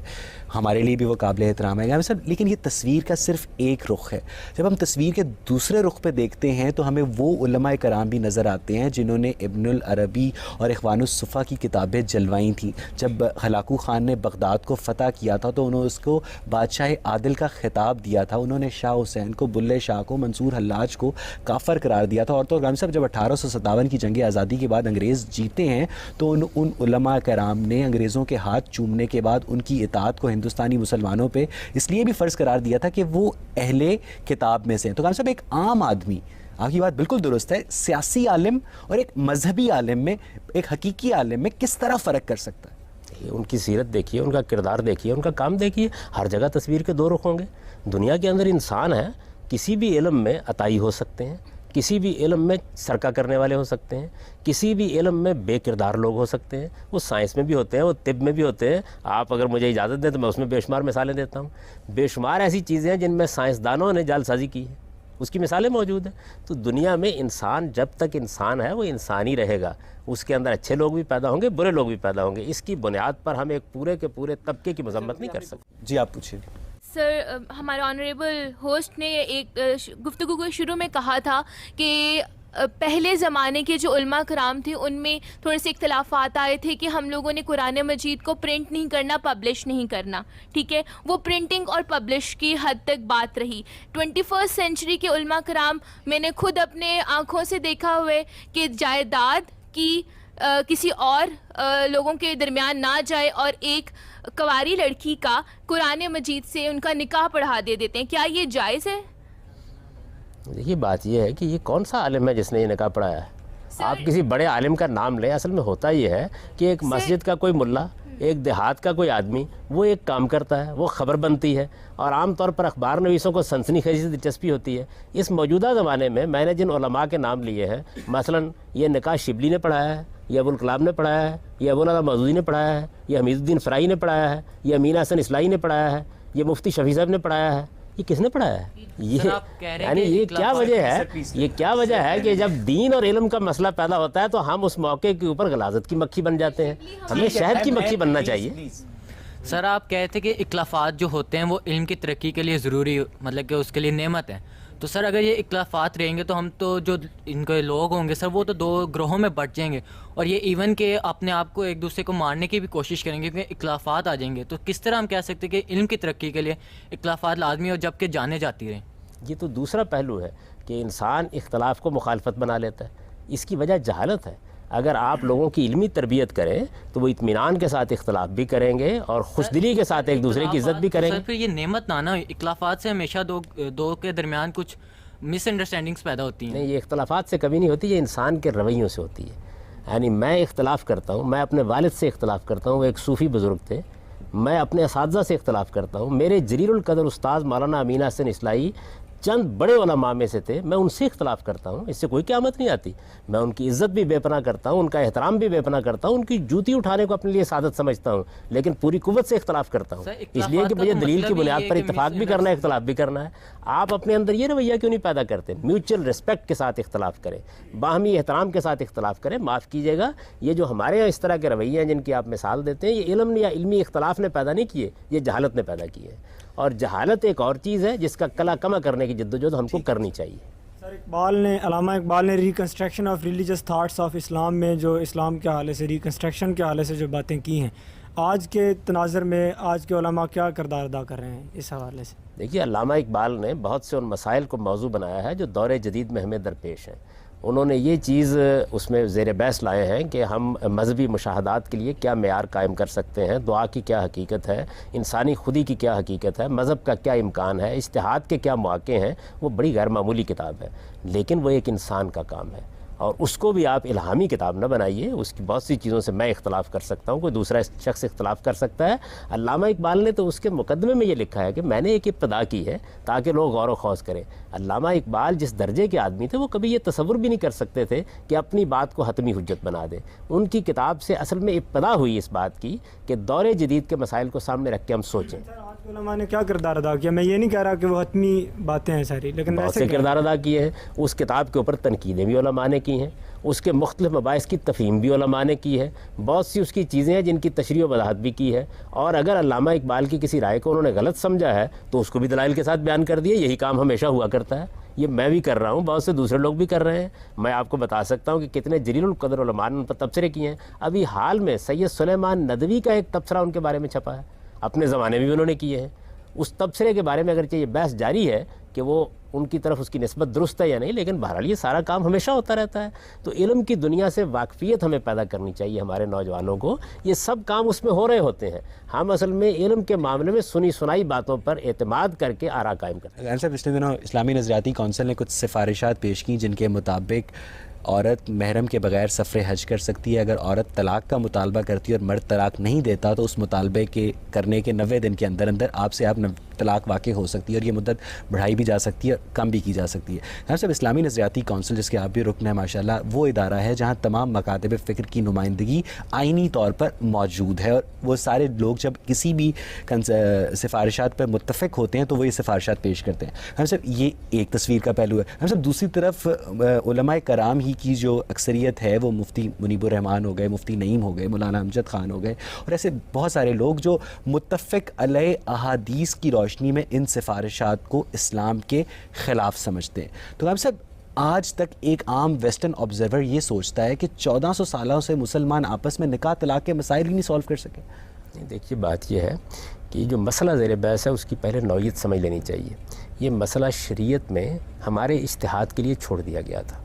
ہمارے لیے بھی وہ قابل احترام ہے صاحب. لیکن یہ تصویر کا صرف ایک رخ ہے. جب ہم تصویر کے دوسرے رخ پہ دیکھتے ہیں تو ہمیں وہ علماء کرام بھی نظر آتے ہیں جنہوں نے ابن العربی اور اخوان الصفا کی کتابیں جلوائی تھیں. جب ہلاکو خان نے بغداد کو فتح کیا تھا تو انہوں نے اس کو بادشاہ عادل کا خطاب دیا تھا. انہوں نے شاہ حسین کو, بلے شاہ کو, منصور حلاج کو کافر قرار دیا تھا. اور تو غالب صاحب جب 1857 کی جنگ آزادی کے بعد انگریز جیتے ہیں تو ان علماء کرام نے انگریزوں کے ہاتھ چومنے کے بعد ان کی اطاعت کو ہندوستانی مسلمانوں پہ اس لیے بھی فرض قرار دیا تھا کہ وہ اہل کتاب میں سے ہیں. تو غالب صاحب ایک عام آدمی, آپ کی بات بالکل درست ہے, سیاسی عالم اور ایک مذہبی عالم میں, ایک حقیقی عالم میں کس طرح فرق کر سکتا ہے؟ ان کی سیرت دیکھیے, ان کا کردار دیکھیے, ان کا کام دیکھیے. ہر جگہ تصویر کے دو رخ ہوں گے. دنیا کے اندر انسان ہے, کسی بھی علم میں عطائی ہو سکتے ہیں, کسی بھی علم میں سرکہ کرنے والے ہو سکتے ہیں, کسی بھی علم میں بے کردار لوگ ہو سکتے ہیں. وہ سائنس میں بھی ہوتے ہیں, وہ طب میں بھی ہوتے ہیں. آپ اگر مجھے اجازت دیں تو میں اس میں بے شمار مثالیں دیتا ہوں. بے شمار ایسی چیزیں ہیں جن میں سائنسدانوں نے جعل سازی کی ہے, اس کی مثالیں موجود ہیں. تو دنیا میں انسان جب تک انسان ہے وہ انسان ہی رہے گا. اس کے اندر اچھے لوگ بھی پیدا ہوں گے, برے لوگ بھی پیدا ہوں گے. اس کی بنیاد پر ہم ایک پورے کے پورے طبقے کی مذمت نہیں کر سکتے. جی آپ پوچھیں. سر, ہمارے آنریبل ہوسٹ نے ایک گفتگو کے شروع میں کہا تھا کہ پہلے زمانے کے جو علماء کرام تھے ان میں تھوڑے سے اختلافات آئے تھے کہ ہم لوگوں نے قرآن مجید کو پرنٹ نہیں کرنا, پبلش نہیں کرنا. ٹھیک ہے, وہ پرنٹنگ اور پبلش کی حد تک بات رہی. 21 سینچری کے علماء کرام, میں نے خود اپنے آنکھوں سے دیکھا ہوئے کہ جائیداد کی کسی اور لوگوں کے درمیان نہ جائے اور ایک کنواری لڑکی کا قرآن مجید سے ان کا نکاح پڑھا دے دیتے ہیں. کیا یہ جائز ہے؟ دیکھیے, بات یہ ہے کہ یہ کون سا عالم ہے جس نے یہ نکاح پڑھایا ہے؟ آپ کسی بڑے عالم کا نام لیں. اصل میں ہوتا یہ ہے کہ ایک مسجد کا کوئی ملا, ایک دیہات کا کوئی آدمی, وہ ایک کام کرتا ہے, وہ خبر بنتی ہے, اور عام طور پر اخبار نویسوں کو سنسنی خیزی سے دلچسپی ہوتی ہے. اس موجودہ زمانے میں نے جن علماء کے نام لیے ہیں, مثلا یہ نکاح شبلی نے پڑھایا ہے, یہ ابوالکلام نے پڑھایا ہے, یہ ابوالعلا مودودی نے پڑھایا ہے, یہ حمید الدین فرائی نے پڑھایا ہے, یہ امین حسن اصلاحی نے پڑھایا ہے, یہ مفتی شفیع صاحب نے پڑھایا ہے. یہ کس نے پڑھایا ہے؟ یعنی یہ کیا وجہ ہے, یہ کیا وجہ ہے کہ جب دین اور علم کا مسئلہ پیدا ہوتا ہے تو ہم اس موقع کے اوپر غلاظت کی مکھی بن جاتے ہیں؟ ہمیں شہد کی مکھی بننا چاہیے. سر, آپ کہتے ہیں کہ اختلافات جو ہوتے ہیں وہ علم کی ترقی کے لیے ضروری, مطلب کہ اس کے لیے نعمت ہے. تو سر اگر یہ اختلافات رہیں گے تو ہم تو جو ان کے لوگ ہوں گے سر وہ تو دو گروہوں میں بٹ جائیں گے, اور یہ ایون کہ اپنے آپ کو ایک دوسرے کو مارنے کی بھی کوشش کریں گے کیونکہ اختلافات آ جائیں گے. تو کس طرح ہم کہہ سکتے ہیں کہ علم کی ترقی کے لیے اختلافات لازمی اور جب کہ جانے جاتی رہیں؟ یہ تو دوسرا پہلو ہے کہ انسان اختلاف کو مخالفت بنا لیتا ہے. اس کی وجہ جہالت ہے. اگر آپ لوگوں کی علمی تربیت کریں تو وہ اطمینان کے ساتھ اختلاف بھی کریں گے اور خوش دلی کے ساتھ ایک دوسرے کی عزت بھی کریں گے. سر پھر یہ نعمت نہ اختلافات سے ہمیشہ دو کے درمیان کچھ مس انڈرسٹینڈنگس پیدا ہوتی ہیں. نہیں, یہ اختلافات سے کبھی نہیں ہوتی, یہ انسان کے رویوں سے ہوتی ہے. یعنی میں اختلاف کرتا ہوں, میں اپنے والد سے اختلاف کرتا ہوں, وہ ایک صوفی بزرگ تھے. میں اپنے اساتذہ سے اختلاف کرتا ہوں. میرے جلیل القدر استاذ مولانا امین حسن اصلاحی چند بڑے علماء میں سے تھے، میں ان سے اختلاف کرتا ہوں، اس سے کوئی قیامت نہیں آتی، میں ان کی عزت بھی بے پناہ کرتا ہوں، ان کا احترام بھی بے پناہ کرتا ہوں، ان کی جوتی اٹھانے کو اپنے لیے سعادت سمجھتا ہوں، لیکن پوری قوت سے اختلاف کرتا ہوں، اس لیے کہ مجھے دلیل کی بنیاد پر اتفاق بھی کرنا ہے، اختلاف بھی کرنا ہے۔ آپ اپنے اندر یہ رویہ کیوں نہیں پیدا کرتے؟ میوچل ریسپیکٹ کے ساتھ اختلاف کریں، باہمی احترام کے ساتھ اختلاف کریں۔ معاف کیجیے گا، یہ جو ہمارے یہاں اس طرح کے رویے ہیں جن کی آپ مثال دیتے ہیں، یہ علم یا علمی اختلاف نے پیدا نہیں کیے، یہ جہالت نے پیدا کیے، اور جہالت ایک اور چیز ہے جس کا کلا کما کرنے کی جدوجہد ہم کو کرنی چاہیے۔ سر علامہ اقبال نے reconstruction of religious thoughts of Islam میں جو اسلام کے حوالے سے ریکنسٹرکشن کے حوالے سے جو باتیں کی ہیں، آج کے تناظر میں آج کے علماء کیا کردار ادا کر رہے ہیں اس حوالے سے؟ دیکھیے، علامہ اقبال نے بہت سے ان مسائل کو موضوع بنایا ہے جو دور جدید میں ہمیں درپیش ہیں۔ انہوں نے یہ چیز اس میں زیر بحث لائے ہیں کہ ہم مذہبی مشاہدات کے لیے کیا معیار قائم کر سکتے ہیں، دعا کی کیا حقیقت ہے، انسانی خودی کی کیا حقیقت ہے، مذہب کا کیا امکان ہے، اجتہاد کے کیا مواقع ہیں۔ وہ بڑی غیر معمولی کتاب ہے، لیکن وہ ایک انسان کا کام ہے، اور اس کو بھی آپ الہامی کتاب نہ بنائیے۔ اس کی بہت سی چیزوں سے میں اختلاف کر سکتا ہوں، کوئی دوسرا شخص اختلاف کر سکتا ہے۔ علامہ اقبال نے تو اس کے مقدمے میں یہ لکھا ہے کہ میں نے ایک ابتدا کی ہے تاکہ لوگ غور و خوض کریں۔ علامہ اقبال جس درجے کے آدمی تھے، وہ کبھی یہ تصور بھی نہیں کر سکتے تھے کہ اپنی بات کو حتمی حجت بنا دیں۔ ان کی کتاب سے اصل میں ابتدا ہوئی اس بات کی کہ دور جدید کے مسائل کو سامنے رکھ کے ہم سوچیں۔ علماء نے کیا کردار ادا کیا؟ میں یہ نہیں کہہ رہا کہ وہ حتمی باتیں ہیں ساری، لیکن بہت سے کردار ادا کیے ہیں۔ اس کتاب کے اوپر تنقیدیں بھی علماء نے کی ہیں، اس کے مختلف مباحث کی تفہیم بھی علماء نے کی ہے، بہت سی اس کی چیزیں ہیں جن کی تشریح و وضاحت بھی کی ہے، اور اگر علامہ اقبال کی کسی رائے کو انہوں نے غلط سمجھا ہے تو اس کو بھی دلائل کے ساتھ بیان کر دیے۔ یہی کام ہمیشہ ہوا کرتا ہے، یہ میں بھی کر رہا ہوں، بہت سے دوسرے لوگ بھی کر رہے ہیں۔ میں آپ کو بتا سکتا ہوں کہ کتنے جلیل القدر علماء نے ان پر تبصرے کیے ہیں۔ ابھی حال میں سید سلیمان ندوی کا ایک تبصرہ ان کے بارے میں چھپا ہے، اپنے زمانے میں بھی انہوں نے کیے ہیں۔ اس تبصرے کے بارے میں اگرچہ یہ بحث جاری ہے کہ وہ ان کی طرف اس کی نسبت درست ہے یا نہیں، لیکن بہرحال یہ سارا کام ہمیشہ ہوتا رہتا ہے۔ تو علم کی دنیا سے واقفیت ہمیں پیدا کرنی چاہیے ہمارے نوجوانوں کو، یہ سب کام اس میں ہو رہے ہوتے ہیں۔ ہم اصل میں علم کے معاملے میں سنی سنائی باتوں پر اعتماد کر کے آراء قائم کرتے ہیں۔ صاحب، پچھلے دنوں اسلامی نظریاتی کونسل نے کچھ سفارشات پیش کی جن کے مطابق عورت محرم کے بغیر سفر حج کر سکتی ہے۔ اگر عورت طلاق کا مطالبہ کرتی ہے اور مرد طلاق نہیں دیتا تو اس مطالبے کے کرنے کے 90 دن کے اندر اندر آپ سے طلاق واقع ہو سکتی ہے، اور یہ مدت بڑھائی بھی جا سکتی ہے، کم بھی کی جا سکتی ہے۔ صاحب، اسلامی نظریاتی کونسل جس کے آپ بھی رکن ہیں ماشاءاللہ، وہ ادارہ ہے جہاں تمام مکاتب فکر کی نمائندگی آئینی طور پر موجود ہے، اور وہ سارے لوگ جب کسی بھی سفارشات پر متفق ہوتے ہیں تو وہ یہ سفارشات پیش کرتے ہیں۔ ہم صاحب، یہ ایک تصویر کا پہلو ہے۔ ہم صاحب، دوسری طرف علماء کرام ہی کی جو اکثریت ہے وہ مفتی منیب الرحمان ہو گئے، مفتی نعیم ہو گئے، مولانا امجد خان ہو گئے، اور ایسے بہت سارے لوگ جو متفق علیہ احادیث کی روشنی میں ان سفارشات کو اسلام کے خلاف سمجھتے ہیں۔ تو صاحب، آج تک ایک عام ویسٹرن آبزرور یہ سوچتا ہے کہ 1400 سالوں سے مسلمان آپس میں نکاح طلاق کے مسائل ہی نہیں سولو کر سکے۔ دیکھیے، بات یہ ہے کہ جو مسئلہ زیر بحث ہے اس کی پہلے نوعیت سمجھ لینی چاہیے۔ یہ مسئلہ شریعت میں ہمارے اجتہاد کے لیے چھوڑ دیا گیا تھا۔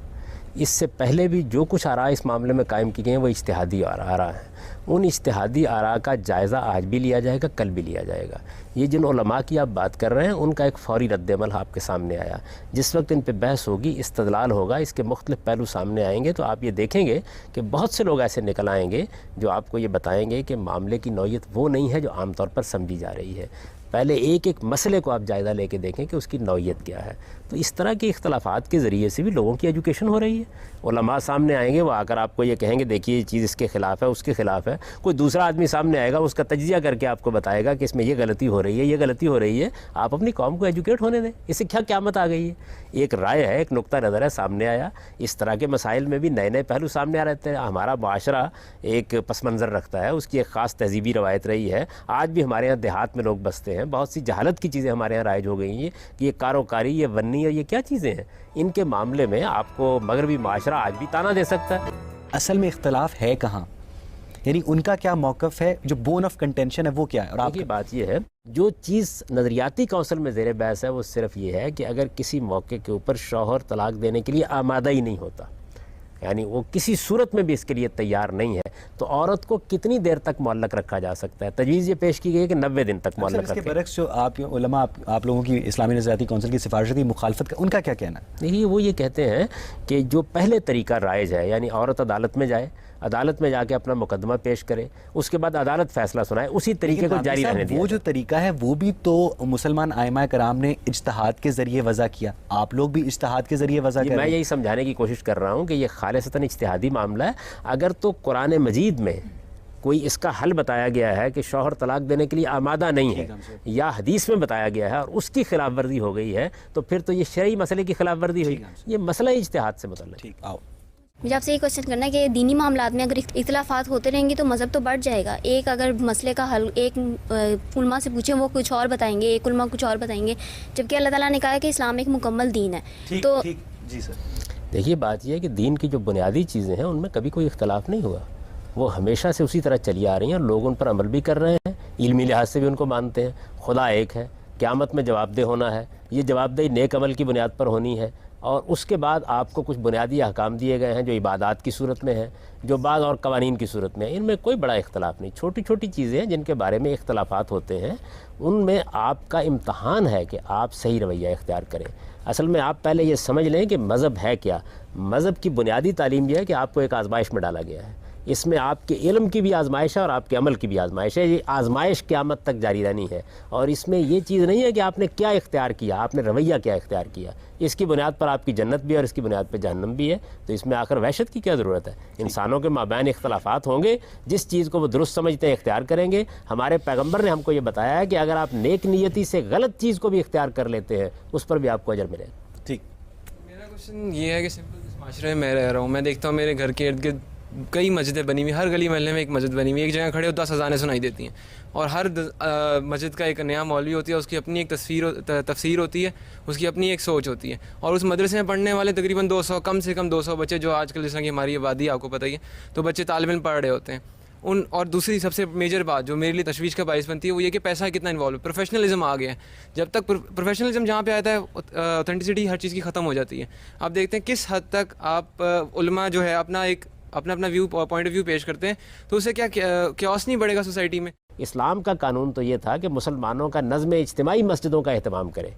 اس سے پہلے بھی جو کچھ آراء اس معاملے میں قائم کی گئی ہیں وہ اجتہادی آراء ہیں۔ ان اجتہادی آراء کا جائزہ آج بھی لیا جائے گا، کل بھی لیا جائے گا۔ یہ جن علماء کی آپ بات کر رہے ہیں ان کا ایک فوری رد عمل آپ کے سامنے آیا۔ جس وقت ان پہ بحث ہوگی، استدلال ہوگا، اس کے مختلف پہلو سامنے آئیں گے، تو آپ یہ دیکھیں گے کہ بہت سے لوگ ایسے نکل آئیں گے جو آپ کو یہ بتائیں گے کہ معاملے کی نوعیت وہ نہیں ہے جو عام طور پر سمجھی جا رہی ہے۔ پہلے ایک ایک مسئلے کو آپ جائزہ لے کے دیکھیں کہ اس کی نوعیت کیا ہے۔ تو اس طرح کے اختلافات کے ذریعے سے بھی لوگوں کی ایجوکیشن ہو رہی ہے۔ علماء سامنے آئیں گے، وہ آ کر آپ کو یہ کہیں گے دیکھیے یہ چیز اس کے خلاف ہے، اس کے خلاف ہے۔ کوئی دوسرا آدمی سامنے آئے گا، اس کا تجزیہ کر کے آپ کو بتائے گا کہ اس میں یہ غلطی ہو رہی ہے، یہ غلطی ہو رہی ہے۔ آپ اپنی قوم کو ایجوکیٹ ہونے دیں، اس سے کیا قیامت آ گئی ہے؟ ایک رائے ہے، ایک نقطہ نظر ہے، سامنے آیا۔ اس طرح کے مسائل میں بھی نئے نئے پہلو سامنے آ رہتے ہیں۔ ہمارا معاشرہ ایک پس منظر رکھتا ہے، اس کی ایک خاص تہذیبی روایت رہی ہے۔ آج بھی ہمارے یہاں دیہات میں لوگ بستے ہیں، بہت سی جہالت کی چیزیں ہمارے یہاں رائج ہو گئی ہیں کہ یہ کاروکاری، یہ ونی اور یہ کیا چیزیں ہیں۔ ان کے معاملے میں آپ کو مغربی معاشرہ آج بھی تانا دے سکتا ہے۔ اصل میں اختلاف ہے کہاں؟ یعنی ان کا کیا موقف ہے، جو بون آف کنٹینشن ہے وہ کیا ہے؟ اور آپ کی بات یہ ہے، جو چیز نظریاتی کونسل میں زیر بحث ہے وہ صرف یہ ہے کہ اگر کسی موقع کے اوپر شوہر طلاق دینے کے لیے آمادہ ہی نہیں ہوتا، یعنی وہ کسی صورت میں بھی اس کے لیے تیار نہیں ہے، تو عورت کو کتنی دیر تک معلق رکھا جا سکتا ہے؟ تجویز یہ پیش کی گئی ہے کہ 90 دن تک معلق اس کے رکھیں. برعکس جو آپ علماء آپ لوگوں کی اسلامی نظریاتی کونسل کی سفارش کی مخالفت کا ان کا کیا کہنا ہے؟ دیکھیے وہ یہ کہتے ہیں کہ جو پہلے طریقہ رائج ہے، یعنی عورت عدالت میں جائے، عدالت میں جا کے اپنا مقدمہ پیش کرے، اس کے بعد عدالت فیصلہ سنائے، اسی طریقے کو جاری رہنے دیا. وہ جو طریقہ ہے وہ بھی تو مسلمان ائمہ کرام نے اجتہاد کے ذریعے وضع کیا، آپ لوگ بھی اجتہاد کے ذریعے وضع کر میں یہی سمجھانے کی کوشش کر رہا ہوں کہ یہ خالصتاً اجتہادی معاملہ ہے. اگر تو قرآن مجید میں کوئی اس کا حل بتایا گیا ہے کہ شوہر طلاق دینے کے لیے آمادہ نہیں ہے، یا حدیث میں بتایا گیا ہے اور اس کی خلاف ورزی ہو گئی ہے، تو پھر تو یہ شرعی مسئلے کی خلاف ورزی ہوئی. یہ مسئلہ اجتہاد سے متعلق ہے. مجھے آپ سے یہ کوشچن کرنا ہے کہ دینی معاملات میں اگر اختلافات ہوتے رہیں گے تو مذہب تو بڑھ جائے گا. ایک اگر مسئلے کا حل ایک علماء سے پوچھیں وہ کچھ اور بتائیں گے، ایک علماء کچھ اور بتائیں گے، جبکہ اللہ تعالیٰ نے کہا ہے کہ اسلام ایک مکمل دین ہے. تو جی سر، دیکھیے بات یہ ہے کہ دین کی جو بنیادی چیزیں ہیں ان میں کبھی کوئی اختلاف نہیں ہوا، وہ ہمیشہ سے اسی طرح چلی آ رہی ہیں اور لوگ ان پر عمل بھی کر رہے ہیں، علمی لحاظ سے بھی ان کو مانتے ہیں. خدا ایک ہے، قیامت میں جواب دہ ہونا ہے، یہ جواب دہی نیک عمل کی بنیاد پر ہونی ہے، اور اس کے بعد آپ کو کچھ بنیادی احکام دیے گئے ہیں جو عبادات کی صورت میں ہیں، جو بعض اور قوانین کی صورت میں ہیں. ان میں کوئی بڑا اختلاف نہیں. چھوٹی چھوٹی چیزیں ہیں جن کے بارے میں اختلافات ہوتے ہیں، ان میں آپ کا امتحان ہے کہ آپ صحیح رویہ اختیار کریں. اصل میں آپ پہلے یہ سمجھ لیں کہ مذہب ہے کیا. مذہب کی بنیادی تعلیم یہ ہے کہ آپ کو ایک آزمائش میں ڈالا گیا ہے. اس میں آپ کے علم کی بھی آزمائش ہے اور آپ کے عمل کی بھی آزمائش ہے. یہ آزمائش قیامت تک جاری رہنی ہے، اور اس میں یہ چیز نہیں ہے کہ آپ نے کیا اختیار کیا، آپ نے رویہ کیا اختیار کیا. اس کی بنیاد پر آپ کی جنت بھی ہے اور اس کی بنیاد پہ جہنم بھی ہے. تو اس میں آخر وحشت کی کیا ضرورت ہے؟ انسانوں کے مابین اختلافات ہوں گے، جس چیز کو وہ درست سمجھتے ہیں اختیار کریں گے. ہمارے پیغمبر نے ہم کو یہ بتایا ہے کہ اگر آپ نیک نیتی سے غلط چیز کو بھی اختیار کر لیتے ہیں اس پر بھی آپ کو اجر ملے گا. ٹھیک. میرا کوشچن یہ ہے کہ سمپل جس معاشرے میں میں رہ رہا ہوں، میں دیکھتا ہوں میرے گھر کے ارد گرد کئی مسجدیں بنی ہوئی، ہر گلی محلے میں ایک مسجد بنی ہوئی، ایک جگہ کھڑے ہو 10 اذانیں سنائی دیتی ہیں، اور ہر مسجد کا ایک نیا مولوی ہوتی ہے، اس کی اپنی ایک تفسیر ہوتی ہے، اس کی اپنی ایک سوچ ہوتی ہے. اور اس مدرسے میں پڑھنے والے تقریباً 200 کم سے کم 200 بچے، جو آج کل جس طرح کی ہماری آبادی آپ کو پتہ ہی ہے، تو بچے طالب علم پڑھ رہے ہوتے ہیں. اور دوسری سب سے میجر بات جو میرے لیے تشویش کا باعث بنتی ہے وہ یہ کہ پیسہ کتنا انوالو ہے. پروفیشنلزم آ گیا ہے. جب تک پروفیشنلزم جہاں پہ آتا ہے اوتھینٹسٹی ہر چیز کی ختم ہو جاتی ہے. آپ دیکھتے ہیں کس حد تک آپ علماء جو ہے اپنا ویو پوائنٹ آف ویو پیش کرتے ہیں، تو اسے کیا کیوس نہیں بڑھے گا سوسائٹی میں. اسلام کا قانون تو یہ تھا کہ مسلمانوں کا نظم اجتماعی مسجدوں کا اہتمام کرے،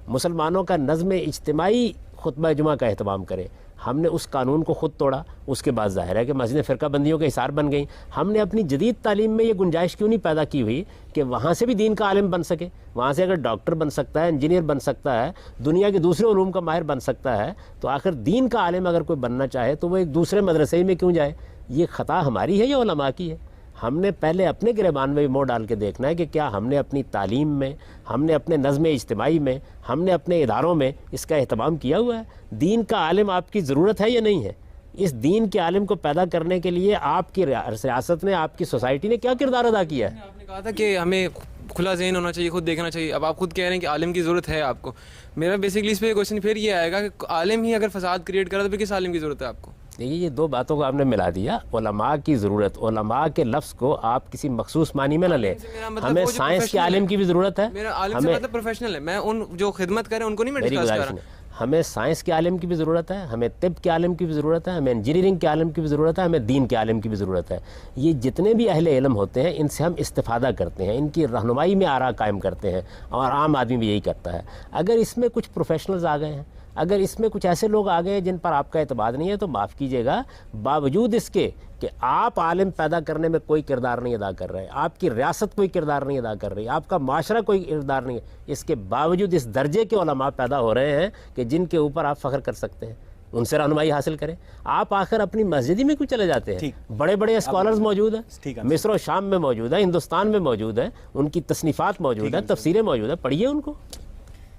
مسلمانوں کا نظم اجتماعی خطبہ جمعہ کا اہتمام کرے. ہم نے اس قانون کو خود توڑا. اس کے بعد ظاہر ہے کہ مسجد فرقہ بندیوں کے حصار بن گئیں. ہم نے اپنی جدید تعلیم میں یہ گنجائش کیوں نہیں پیدا کی ہوئی کہ وہاں سے بھی دین کا عالم بن سکے؟ وہاں سے اگر ڈاکٹر بن سکتا ہے، انجینئر بن سکتا ہے، دنیا کے دوسرے علوم کا ماہر بن سکتا ہے، تو آخر دین کا عالم اگر کوئی بننا چاہے تو وہ ایک دوسرے مدرسے میں کیوں جائے؟ یہ خطا ہماری ہے یا علماء کی ہے؟ ہم نے پہلے اپنے گریبان میں بھی منہ ڈال کے دیکھنا ہے کہ کیا ہم نے اپنی تعلیم میں، ہم نے اپنے نظم اجتماعی میں، ہم نے اپنے اداروں میں اس کا اہتمام کیا ہوا ہے؟ دین کا عالم آپ کی ضرورت ہے یا نہیں ہے؟ اس دین کے عالم کو پیدا کرنے کے لیے آپ کی ریاست نے، آپ کی سوسائٹی نے کیا کردار ادا کیا ہے؟ آپ نے کہا تھا کہ ہمیں کھلا ذہن ہونا چاہیے، خود دیکھنا چاہیے. اب آپ خود کہہ رہے ہیں کہ عالم کی ضرورت ہے آپ کو. میرا بیسکلی اس پہ کوشچن پھر یہ آئے گا کہ عالم ہی اگر فساد کریٹ کرا تو پھر کس عالم کی ضرورت ہے آپ کو؟ دیکھیے یہ دو باتوں کو آپ نے ملا دیا. علماء کی ضرورت، علماء کے لفظ کو آپ کسی مخصوص معنی میں نہ لیں. ہمیں سائنس کے عالم کی بھی ضرورت ہے. میرا عالم سے مطلب پروفیشنل ہے، میں ان جو خدمت کریں ان کو نہیں میں ڈسکس کر رہا. ہمیں سائنس کے عالم کی بھی ضرورت ہے، ہمیں طب کے عالم کی بھی ضرورت ہے، ہمیں انجینئرنگ کے عالم کی بھی ضرورت ہے، ہمیں دین کے عالم کی بھی ضرورت ہے. یہ جتنے بھی اہل علم ہوتے ہیں ان سے ہم استفادہ کرتے ہیں، ان کی رہنمائی میں آراء قائم کرتے ہیں، اور عام آدمی بھی یہی کرتا ہے. اگر اس میں کچھ پروفیشنلز آ گئے ہیں، اگر اس میں کچھ ایسے لوگ آ گئے جن پر آپ کا اعتماد نہیں ہے، تو معاف کیجیے گا، باوجود اس کے کہ آپ عالم پیدا کرنے میں کوئی کردار نہیں ادا کر رہے، آپ کی ریاست کوئی کردار نہیں ادا کر رہی، آپ کا معاشرہ کوئی کردار نہیں ہے، اس کے باوجود اس درجے کے علماء پیدا ہو رہے ہیں کہ جن کے اوپر آپ فخر کر سکتے ہیں. ان سے رہنمائی حاصل کریں. آپ آخر اپنی مسجد ہی میں کیوں چلے جاتے ہیں؟ بڑے بڑے اسکالرز موجود ہیں، مصر و شام میں موجود ہیں، ہندوستان میں موجود ہیں، ان کی تصنیفات موجود ہیں، تفسیریں موجود ہیں، پڑھیے ان کو.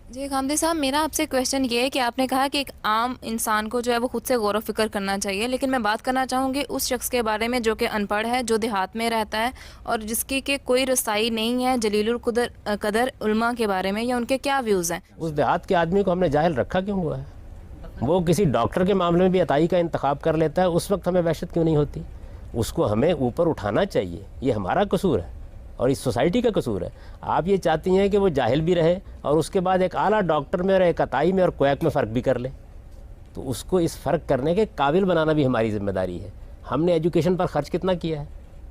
جی خامدی صاحب، میرا آپ سے کویشچن یہ ہے کہ آپ نے کہا کہ ایک عام انسان کو جو ہے وہ خود سے غور و فکر کرنا چاہیے، لیکن میں بات کرنا چاہوں گی اس شخص کے بارے میں جو کہ ان پڑھ ہے، جو دیہات میں رہتا ہے اور جس کی کہ کوئی رسائی نہیں ہے جلیل القدر علماء کے بارے میں، یا ان کے کیا ویوز ہیں؟ اس دیہات کے آدمی کو ہم نے جاہل رکھا کیوں ہوا ہے؟ وہ کسی ڈاکٹر کے معاملے میں بھی عطائی کا انتخاب کر لیتا ہے، اس وقت ہمیں وحشت کیوں نہیں ہوتی؟ اس کو ہمیں اوپر اٹھانا چاہیے. یہ ہمارا قصور ہے اور اس سوسائٹی کا قصور ہے. آپ یہ چاہتی ہیں کہ وہ جاہل بھی رہے اور اس کے بعد ایک اعلیٰ ڈاکٹر میں اور ایک عطائی میں اور کویک میں فرق بھی کر لے. تو اس کو اس فرق کرنے کے قابل بنانا بھی ہماری ذمہ داری ہے. ہم نے ایجوکیشن پر خرچ کتنا کیا ہے؟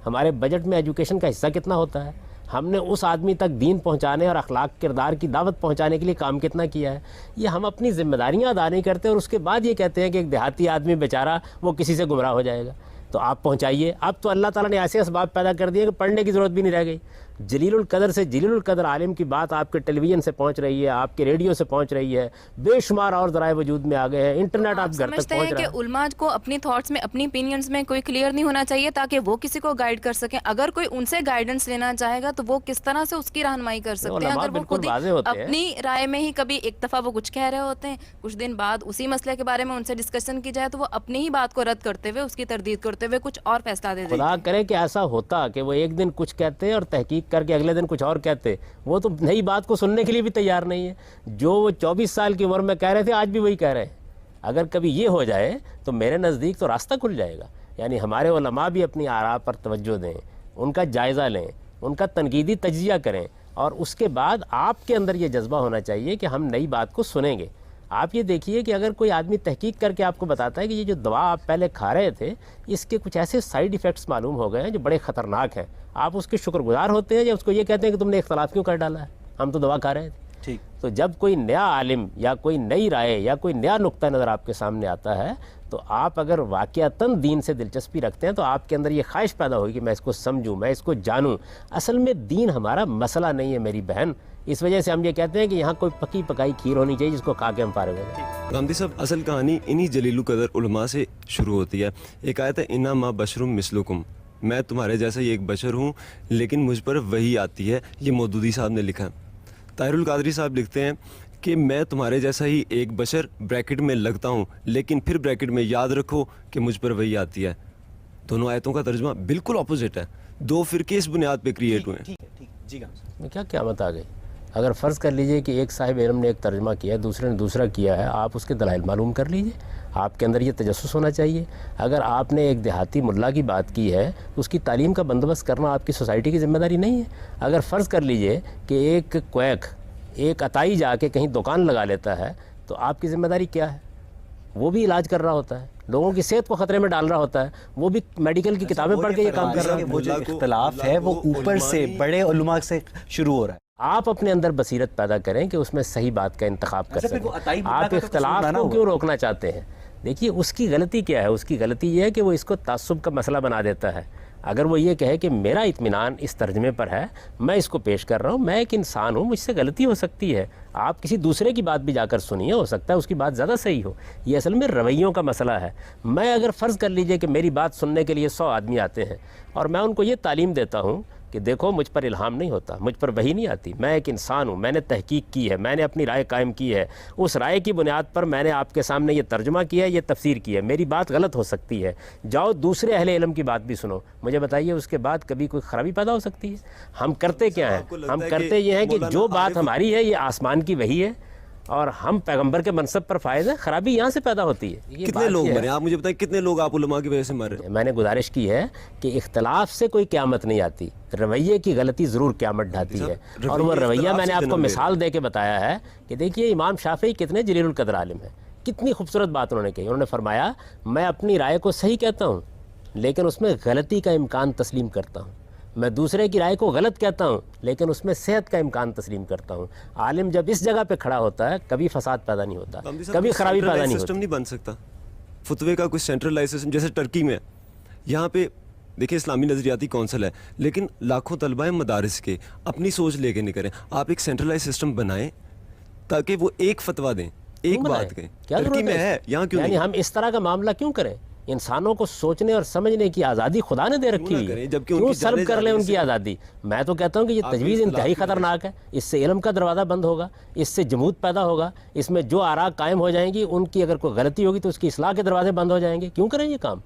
ہمارے بجٹ میں ایجوکیشن کا حصہ کتنا ہوتا ہے؟ ہم نے اس آدمی تک دین پہنچانے اور اخلاق کردار کی دعوت پہنچانے کے لیے کام کتنا کیا ہے؟ یہ ہم اپنی ذمہ داریاں ادا نہیں کرتے اور اس کے بعد یہ کہتے ہیں کہ ایک دیہاتی آدمی بیچارہ وہ کسی سے گمراہ ہو جائے گا. تو آپ پہنچائیے. اب تو اللہ تعالیٰ نے ایسے اسباب پیدا کر دیے کہ پڑھنے کی ضرورت بھی نہیں رہ گئی. جلیل القدر سے جلیل القدر عالم کی بات آپ کے ٹیلی ویژن سے پہنچ رہی ہے, آپ کے ریڈیو سے پہنچ رہی ہے, بے شمار اور ذرائع وجود میں آ گئے ہیں, انٹرنیٹ آپ گھر تک پہنچ رہا ہے. کہ علماء کو اپنی تھاٹس میں, اپنی opinions میں کوئی کلیئر نہیں ہونا چاہیے تاکہ وہ کسی کو گائیڈ کر سکیں. اگر کوئی ان سے گائیڈنس لینا چاہے گا تو وہ کس طرح سے اس کی رہنمائی کر سکتے ہیں؟ اگر وہ خود اپنی رائے میں ہی کبھی ایک دفعہ وہ کچھ کہہ رہے ہوتے ہیں, کچھ دن بعد اسی مسئلے کے بارے میں ان سے ڈسکشن کی جائے تو وہ اپنی ہی بات کو رد کرتے ہوئے, اس کی تردید کرتے ہوئے کچھ اور فیصلہ دے دیتے ہیں. خدا کرے کہ ایسا ہوتا کہ وہ ایک دن کچھ کہتے اور تحقیق کر کے اگلے دن کچھ اور کہتے. وہ تو نئی بات کو سننے کے لیے بھی تیار نہیں ہے. جو وہ 24 سال کی عمر میں کہہ رہے تھے آج بھی وہی کہہ رہے ہیں. اگر کبھی یہ ہو جائے تو میرے نزدیک تو راستہ کھل جائے گا. یعنی ہمارے علماء بھی اپنی آراء پر توجہ دیں, ان کا جائزہ لیں, ان کا تنقیدی تجزیہ کریں, اور اس کے بعد آپ کے اندر یہ جذبہ ہونا چاہیے کہ ہم نئی بات کو سنیں گے. آپ یہ دیکھیے کہ اگر کوئی آدمی تحقیق کر کے آپ کو بتاتا ہے کہ یہ جو دوا آپ پہلے کھا رہے تھے اس کے کچھ ایسے سائیڈ ایفیکٹس معلوم ہو گئے ہیں جو بڑے خطرناک ہیں, آپ اس کے شکر گزار ہوتے ہیں یا اس کو یہ کہتے ہیں کہ تم نے اختلاف کیوں کر ڈالا ہے, ہم تو دوا کھا رہے تھے. ٹھیک. تو جب کوئی نیا عالم یا کوئی نئی رائے یا کوئی نیا نقطہ نظر آپ کے سامنے آتا ہے تو آپ اگر واقعتاً دین سے دلچسپی رکھتے ہیں تو آپ کے اندر یہ خواہش پیدا ہوگی کہ میں اس کو سمجھوں, میں اس کو جانوں. اصل میں دین ہمارا مسئلہ نہیں ہے میری بہن. اس وجہ سے ہم یہ کہتے ہیں کہ یہاں کوئی پکی پکائی کھیر ہونی چاہیے جس کو کھا کے ہم فارغ ہو جائیں. غامدی صاحب, اصل کہانی انہی جلیل القدر علماء سے شروع ہوتی ہے. ایک آیت ہے انما بشرم مثلکم, میں تمہارے جیسا ہی ایک بشر ہوں لیکن مجھ پر وہی آتی ہے. یہ مودودی صاحب نے لکھا ہے. طاہر القادری صاحب لکھتے ہیں کہ میں تمہارے جیسا ہی ایک بشر بریکٹ میں لگتا ہوں لیکن پھر بریکٹ میں یاد رکھو کہ مجھ پر وہی آتی ہے. دونوں آیتوں کا ترجمہ بالکل اپوزٹ ہے. دو فرقے اس بنیاد پہ کریٹ ہوئے ہیں. جی کیا قیامت آ گئی. اگر فرض کر لیجئے کہ ایک صاحب علم نے ایک ترجمہ کیا ہے, دوسرے نے دوسرا کیا ہے, آپ اس کے دلائل معلوم کر لیجئے. آپ کے اندر یہ تجسس ہونا چاہیے. اگر آپ نے ایک دیہاتی ملا کی بات کی ہے تو اس کی تعلیم کا بندوبست کرنا آپ کی سوسائٹی کی ذمہ داری نہیں ہے. اگر فرض کر لیجئے کہ ایک کویک, ایک عطائی جا کے کہیں دکان لگا لیتا ہے تو آپ کی ذمہ داری کیا ہے؟ وہ بھی علاج کر رہا ہوتا ہے, لوگوں کی صحت کو خطرے میں ڈال رہا ہوتا ہے, وہ بھی میڈیکل کی کتابیں پڑھ کے یہ کام کر رہا ہے. وہ جو اختلاف ہے وہ اوپر سے بڑے علماء سے شروع ہو رہا ہے. آپ اپنے اندر بصیرت پیدا کریں کہ اس میں صحیح بات کا انتخاب کر سکیں. آپ اختلاف کو کیوں روکنا چاہتے ہیں؟ دیکھیے اس کی غلطی کیا ہے. اس کی غلطی یہ ہے کہ وہ اس کو تعصب کا مسئلہ بنا دیتا ہے. اگر وہ یہ کہے کہ میرا اطمینان اس ترجمے پر ہے, میں اس کو پیش کر رہا ہوں, میں ایک انسان ہوں, مجھ سے غلطی ہو سکتی ہے, آپ کسی دوسرے کی بات بھی جا کر سنیے, ہو سکتا ہے اس کی بات زیادہ صحیح ہو. یہ اصل میں رویوں کا مسئلہ ہے. میں اگر فرض کر لیجئے کہ میری بات سننے کے لیے 100 آدمی آتے ہیں اور میں ان کو یہ تعلیم دیتا ہوں کہ دیکھو مجھ پر الہام نہیں ہوتا, مجھ پر وحی نہیں آتی, میں ایک انسان ہوں, میں نے تحقیق کی ہے, میں نے اپنی رائے قائم کی ہے, اس رائے کی بنیاد پر میں نے آپ کے سامنے یہ ترجمہ کیا ہے, یہ تفسیر کی ہے, میری بات غلط ہو سکتی ہے, جاؤ دوسرے اہل علم کی بات بھی سنو. مجھے بتائیے اس کے بعد کبھی کوئی خرابی پیدا ہو سکتی ہے؟ ہم کرتے کیا ہیں؟ ہم کرتے یہ ہیں کہ جو بات ہماری ہے یہ آسمان کی وحی ہے اور ہم پیغمبر کے منصب پر فائز ہیں, خرابی یہاں سے پیدا ہوتی ہے. کتنے لوگ مرے آپ مجھے بتائیں, کتنے لوگ آپ علماء کی وجہ سے مرے؟ میں نے گزارش کی ہے کہ اختلاف سے کوئی قیامت نہیں آتی, رویے کی غلطی ضرور قیامت ڈھاتی ہے. اور وہ رویہ میں نے آپ کو مثال دے کے بتایا ہے کہ دیکھیے امام شافعی کتنے جلیل القدر عالم ہیں, کتنی خوبصورت بات انہوں نے کہی. انہوں نے فرمایا میں اپنی رائے کو صحیح کہتا ہوں لیکن اس میں غلطی کا امکان تسلیم کرتا ہوں, میں دوسرے کی رائے کو غلط کہتا ہوں لیکن اس میں صحت کا امکان تسلیم کرتا ہوں. عالم جب اس جگہ پہ کھڑا ہوتا ہے کبھی فساد پیدا نہیں ہوتا, کبھی خرابی پیدا نہیں ہوتی. سسٹم نہیں بن سکتا فتوے کا, کوئی سینٹرلائز سسٹم جیسے ٹرکی میں. یہاں پہ دیکھیں اسلامی نظریاتی کونسل ہے لیکن لاکھوں طلبہ ہیں مدارس کے, اپنی سوچ لے کے نہیں کریں. آپ ایک سینٹرلائز سسٹم بنائیں تاکہ وہ ایک فتویٰ دیں, ایک بات کہیں. ٹرکی میں ہے, یہاں کیوں نہیں؟ یعنی ہم اس طرح کا معاملہ کیوں کریں؟ انسانوں کو سوچنے اور سمجھنے کی آزادی خدا نے دے رکھی ہے, کیوں سلب کر لیں ان کی آزادی؟ میں تو کہتا ہوں کہ یہ تجویز انتہائی خطرناک ہے. اس سے علم کا دروازہ بند ہوگا, اس سے جمود پیدا ہوگا, اس میں جو آراء قائم ہو جائیں گی ان کی اگر کوئی غلطی ہوگی تو اس کی اصلاح کے دروازے بند ہو جائیں گے. کیوں کریں یہ کام؟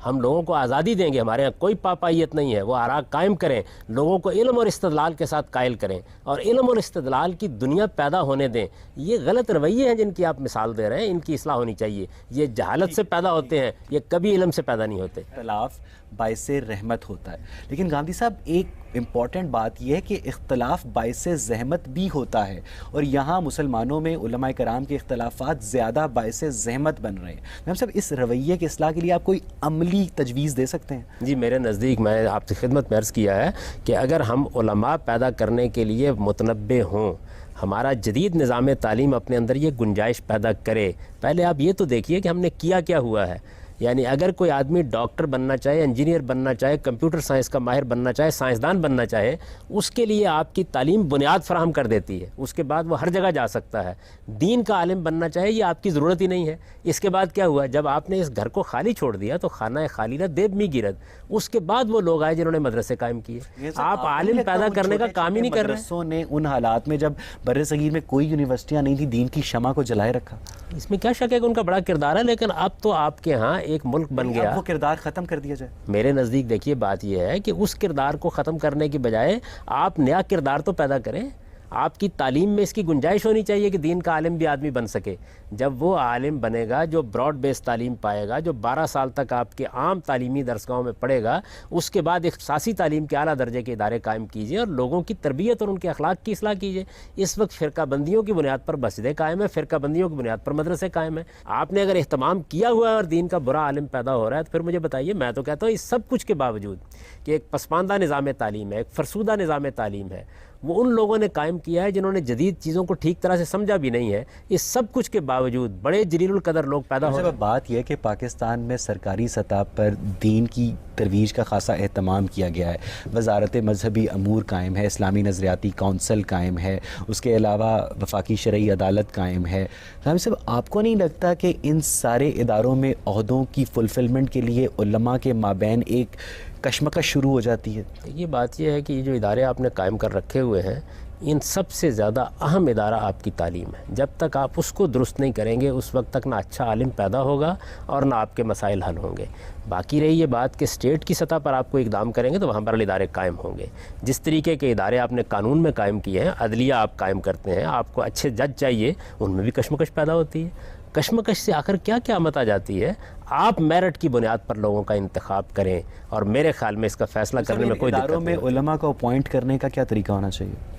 ہم لوگوں کو آزادی دیں گے, ہمارے یہاں کوئی پاپائیت نہیں ہے, وہ آراء قائم کریں, لوگوں کو علم اور استدلال کے ساتھ قائل کریں اور علم اور استدلال کی دنیا پیدا ہونے دیں. یہ غلط رویے ہیں جن کی آپ مثال دے رہے ہیں, ان کی اصلاح ہونی چاہیے. یہ جہالت سے پیدا ہوتے ہیں, یہ کبھی علم سے پیدا نہیں ہوتے. اختلاف باعث رحمت ہوتا ہے. لیکن گاندھی صاحب ایک امپورٹنٹ بات یہ ہے کہ اختلاف باعث زحمت بھی ہوتا ہے, اور یہاں مسلمانوں میں علماء کرام کے اختلافات زیادہ باعث زحمت بن رہے ہیں. میم صاحب اس رویے کے اصلاح کے لیے آپ کوئی عملی تجویز دے سکتے ہیں؟ جی میرے نزدیک, میں آپ سے خدمت میں عرض کیا ہے کہ اگر ہم علماء پیدا کرنے کے لیے متنبع ہوں, ہمارا جدید نظام تعلیم اپنے اندر یہ گنجائش پیدا کرے. پہلے آپ یہ تو دیکھیے کہ ہم نے کیا ہوا ہے. یعنی اگر کوئی آدمی ڈاکٹر بننا چاہے, انجینئر بننا چاہے, کمپیوٹر سائنس کا ماہر بننا چاہے, سائنسدان بننا چاہے, اس کے لیے آپ کی تعلیم بنیاد فراہم کر دیتی ہے. اس کے بعد وہ ہر جگہ جا سکتا ہے. دین کا عالم بننا چاہے یہ آپ کی ضرورت ہی نہیں ہے. اس کے بعد کیا ہوا, جب آپ نے اس گھر کو خالی چھوڑ دیا تو خانہ خالی نہ دیب می گرد, اس کے بعد وہ لوگ آئے جنہوں نے مدرسے قائم کیے. آپ عالم پیدا کرنے کا کام ہی نہیں کر رہے. مدرسوں نے ان حالات میں جب بر صغیر میں کوئی یونیورسٹیاں نہیں تھی, دین کی شمع کو جلائے رکھا. اس میں کیا شک ہے کہ ان کا بڑا کردار ہے, لیکن اب تو آپ کے ہاں ایک ملک بن گیا. وہ کردار ختم کر دیا جائے. میرے نزدیک دیکھیے بات یہ ہے کہ اس کردار کو ختم کرنے کی بجائے آپ نیا کردار تو پیدا کریں. آپ کی تعلیم میں اس کی گنجائش ہونی چاہیے کہ دین کا عالم بھی آدمی بن سکے. جب وہ عالم بنے گا جو براڈ بیس تعلیم پائے گا, جو 12 سال تک آپ کے عام تعلیمی درسگاہوں میں پڑھے گا, اس کے بعد اختصاصی تعلیم کے اعلیٰ درجے کے ادارے قائم کیجیے اور لوگوں کی تربیت اور ان کے اخلاق کی اصلاح کیجیے. اس وقت فرقہ بندیوں کی بنیاد پر مسجدیں قائم ہیں, فرقہ بندیوں کی بنیاد پر مدرسے قائم ہیں. آپ نے اگر اہتمام کیا ہوا ہے اور دین کا برا عالم پیدا ہو رہا ہے تو پھر مجھے بتائیے. میں تو کہتا ہوں اس سب کچھ کے باوجود کہ ایک پسماندہ نظام تعلیم ہے, ایک فرسودہ نظام تعلیم ہے, وہ ان لوگوں نے قائم کیا ہے جنہوں نے جدید چیزوں کو ٹھیک طرح سے سمجھا بھی نہیں ہے. اس سب کچھ کے باوجود بڑے جلیل القدر لوگ پیدا ہو رہے ہیں. بات یہ ہے کہ پاکستان میں سرکاری سطح پر دین کی ترویج کا خاصا اہتمام کیا گیا ہے. وزارت مذہبی امور قائم ہے, اسلامی نظریاتی کونسل قائم ہے, اس کے علاوہ وفاقی شرعی عدالت قائم ہے. غالب صاحب آپ کو نہیں لگتا کہ ان سارے اداروں میں عہدوں کی فلفلمنٹ کے لیے علماء کے مابین ایک کشمکش شروع ہو جاتی ہے؟ یہ بات یہ ہے کہ یہ جو ادارے آپ نے قائم کر رکھے ہوئے ہیں, ان سب سے زیادہ اہم ادارہ آپ کی تعلیم ہے. جب تک آپ اس کو درست نہیں کریں گے اس وقت تک نہ اچھا عالم پیدا ہوگا اور نہ آپ کے مسائل حل ہوں گے. باقی رہی یہ بات کہ اسٹیٹ کی سطح پر آپ کو اقدام کریں گے تو وہاں پر ادارے قائم ہوں گے. جس طریقے کے ادارے آپ نے قانون میں قائم کیے ہیں, عدلیہ آپ قائم کرتے ہیں, آپ کو اچھے جج چاہیے, ان میں بھی کشمکش پیدا ہوتی ہے. کشمکش سے آخر کیا قیامت آ جاتی ہے. آپ میرٹ کی بنیاد پر لوگوں کا انتخاب کریں, اور میرے خیال میں اس کا فیصلہ کرنے میں کوئی دقت نہیں. میں علماء کو اپوائنٹ کرنے کا کیا طریقہ ہونا چاہیے؟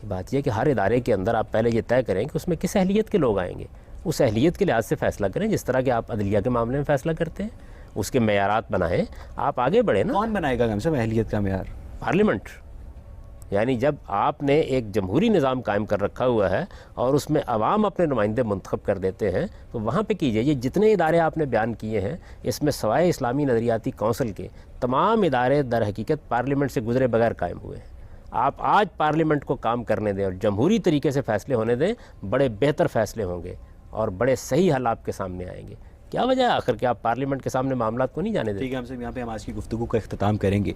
بات یہ کہ ہر ادارے کے اندر آپ پہلے یہ طے کریں کہ اس میں کس اہلیت کے لوگ آئیں گے. اس اہلیت کے لحاظ سے فیصلہ کریں, جس طرح کہ آپ عدلیہ کے معاملے میں فیصلہ کرتے ہیں, اس کے معیارات بنائیں, آپ آگے بڑھیں نا. کون بنائے گا ہم سے اہلیت کا معیار؟ پارلیمنٹ. یعنی جب آپ نے ایک جمہوری نظام قائم کر رکھا ہوا ہے اور اس میں عوام اپنے نمائندے منتخب کر دیتے ہیں تو وہاں پہ کیجئے. یہ جتنے ادارے آپ نے بیان کیے ہیں اس میں سوائے اسلامی نظریاتی کونسل کے تمام ادارے در حقیقت پارلیمنٹ سے گزرے بغیر قائم ہوئے ہیں. آپ آج پارلیمنٹ کو کام کرنے دیں اور جمہوری طریقے سے فیصلے ہونے دیں, بڑے بہتر فیصلے ہوں گے اور بڑے صحیح حل آپ کے سامنے آئیں گے. کیا وجہ ہے آخر کہ آپ پارلیمنٹ کے سامنے معاملات کو نہیں جانے دیں؟ ٹھیک ہے, ہم سے یہاں پہ ہم آج کی گفتگو کا اختتام کریں گے.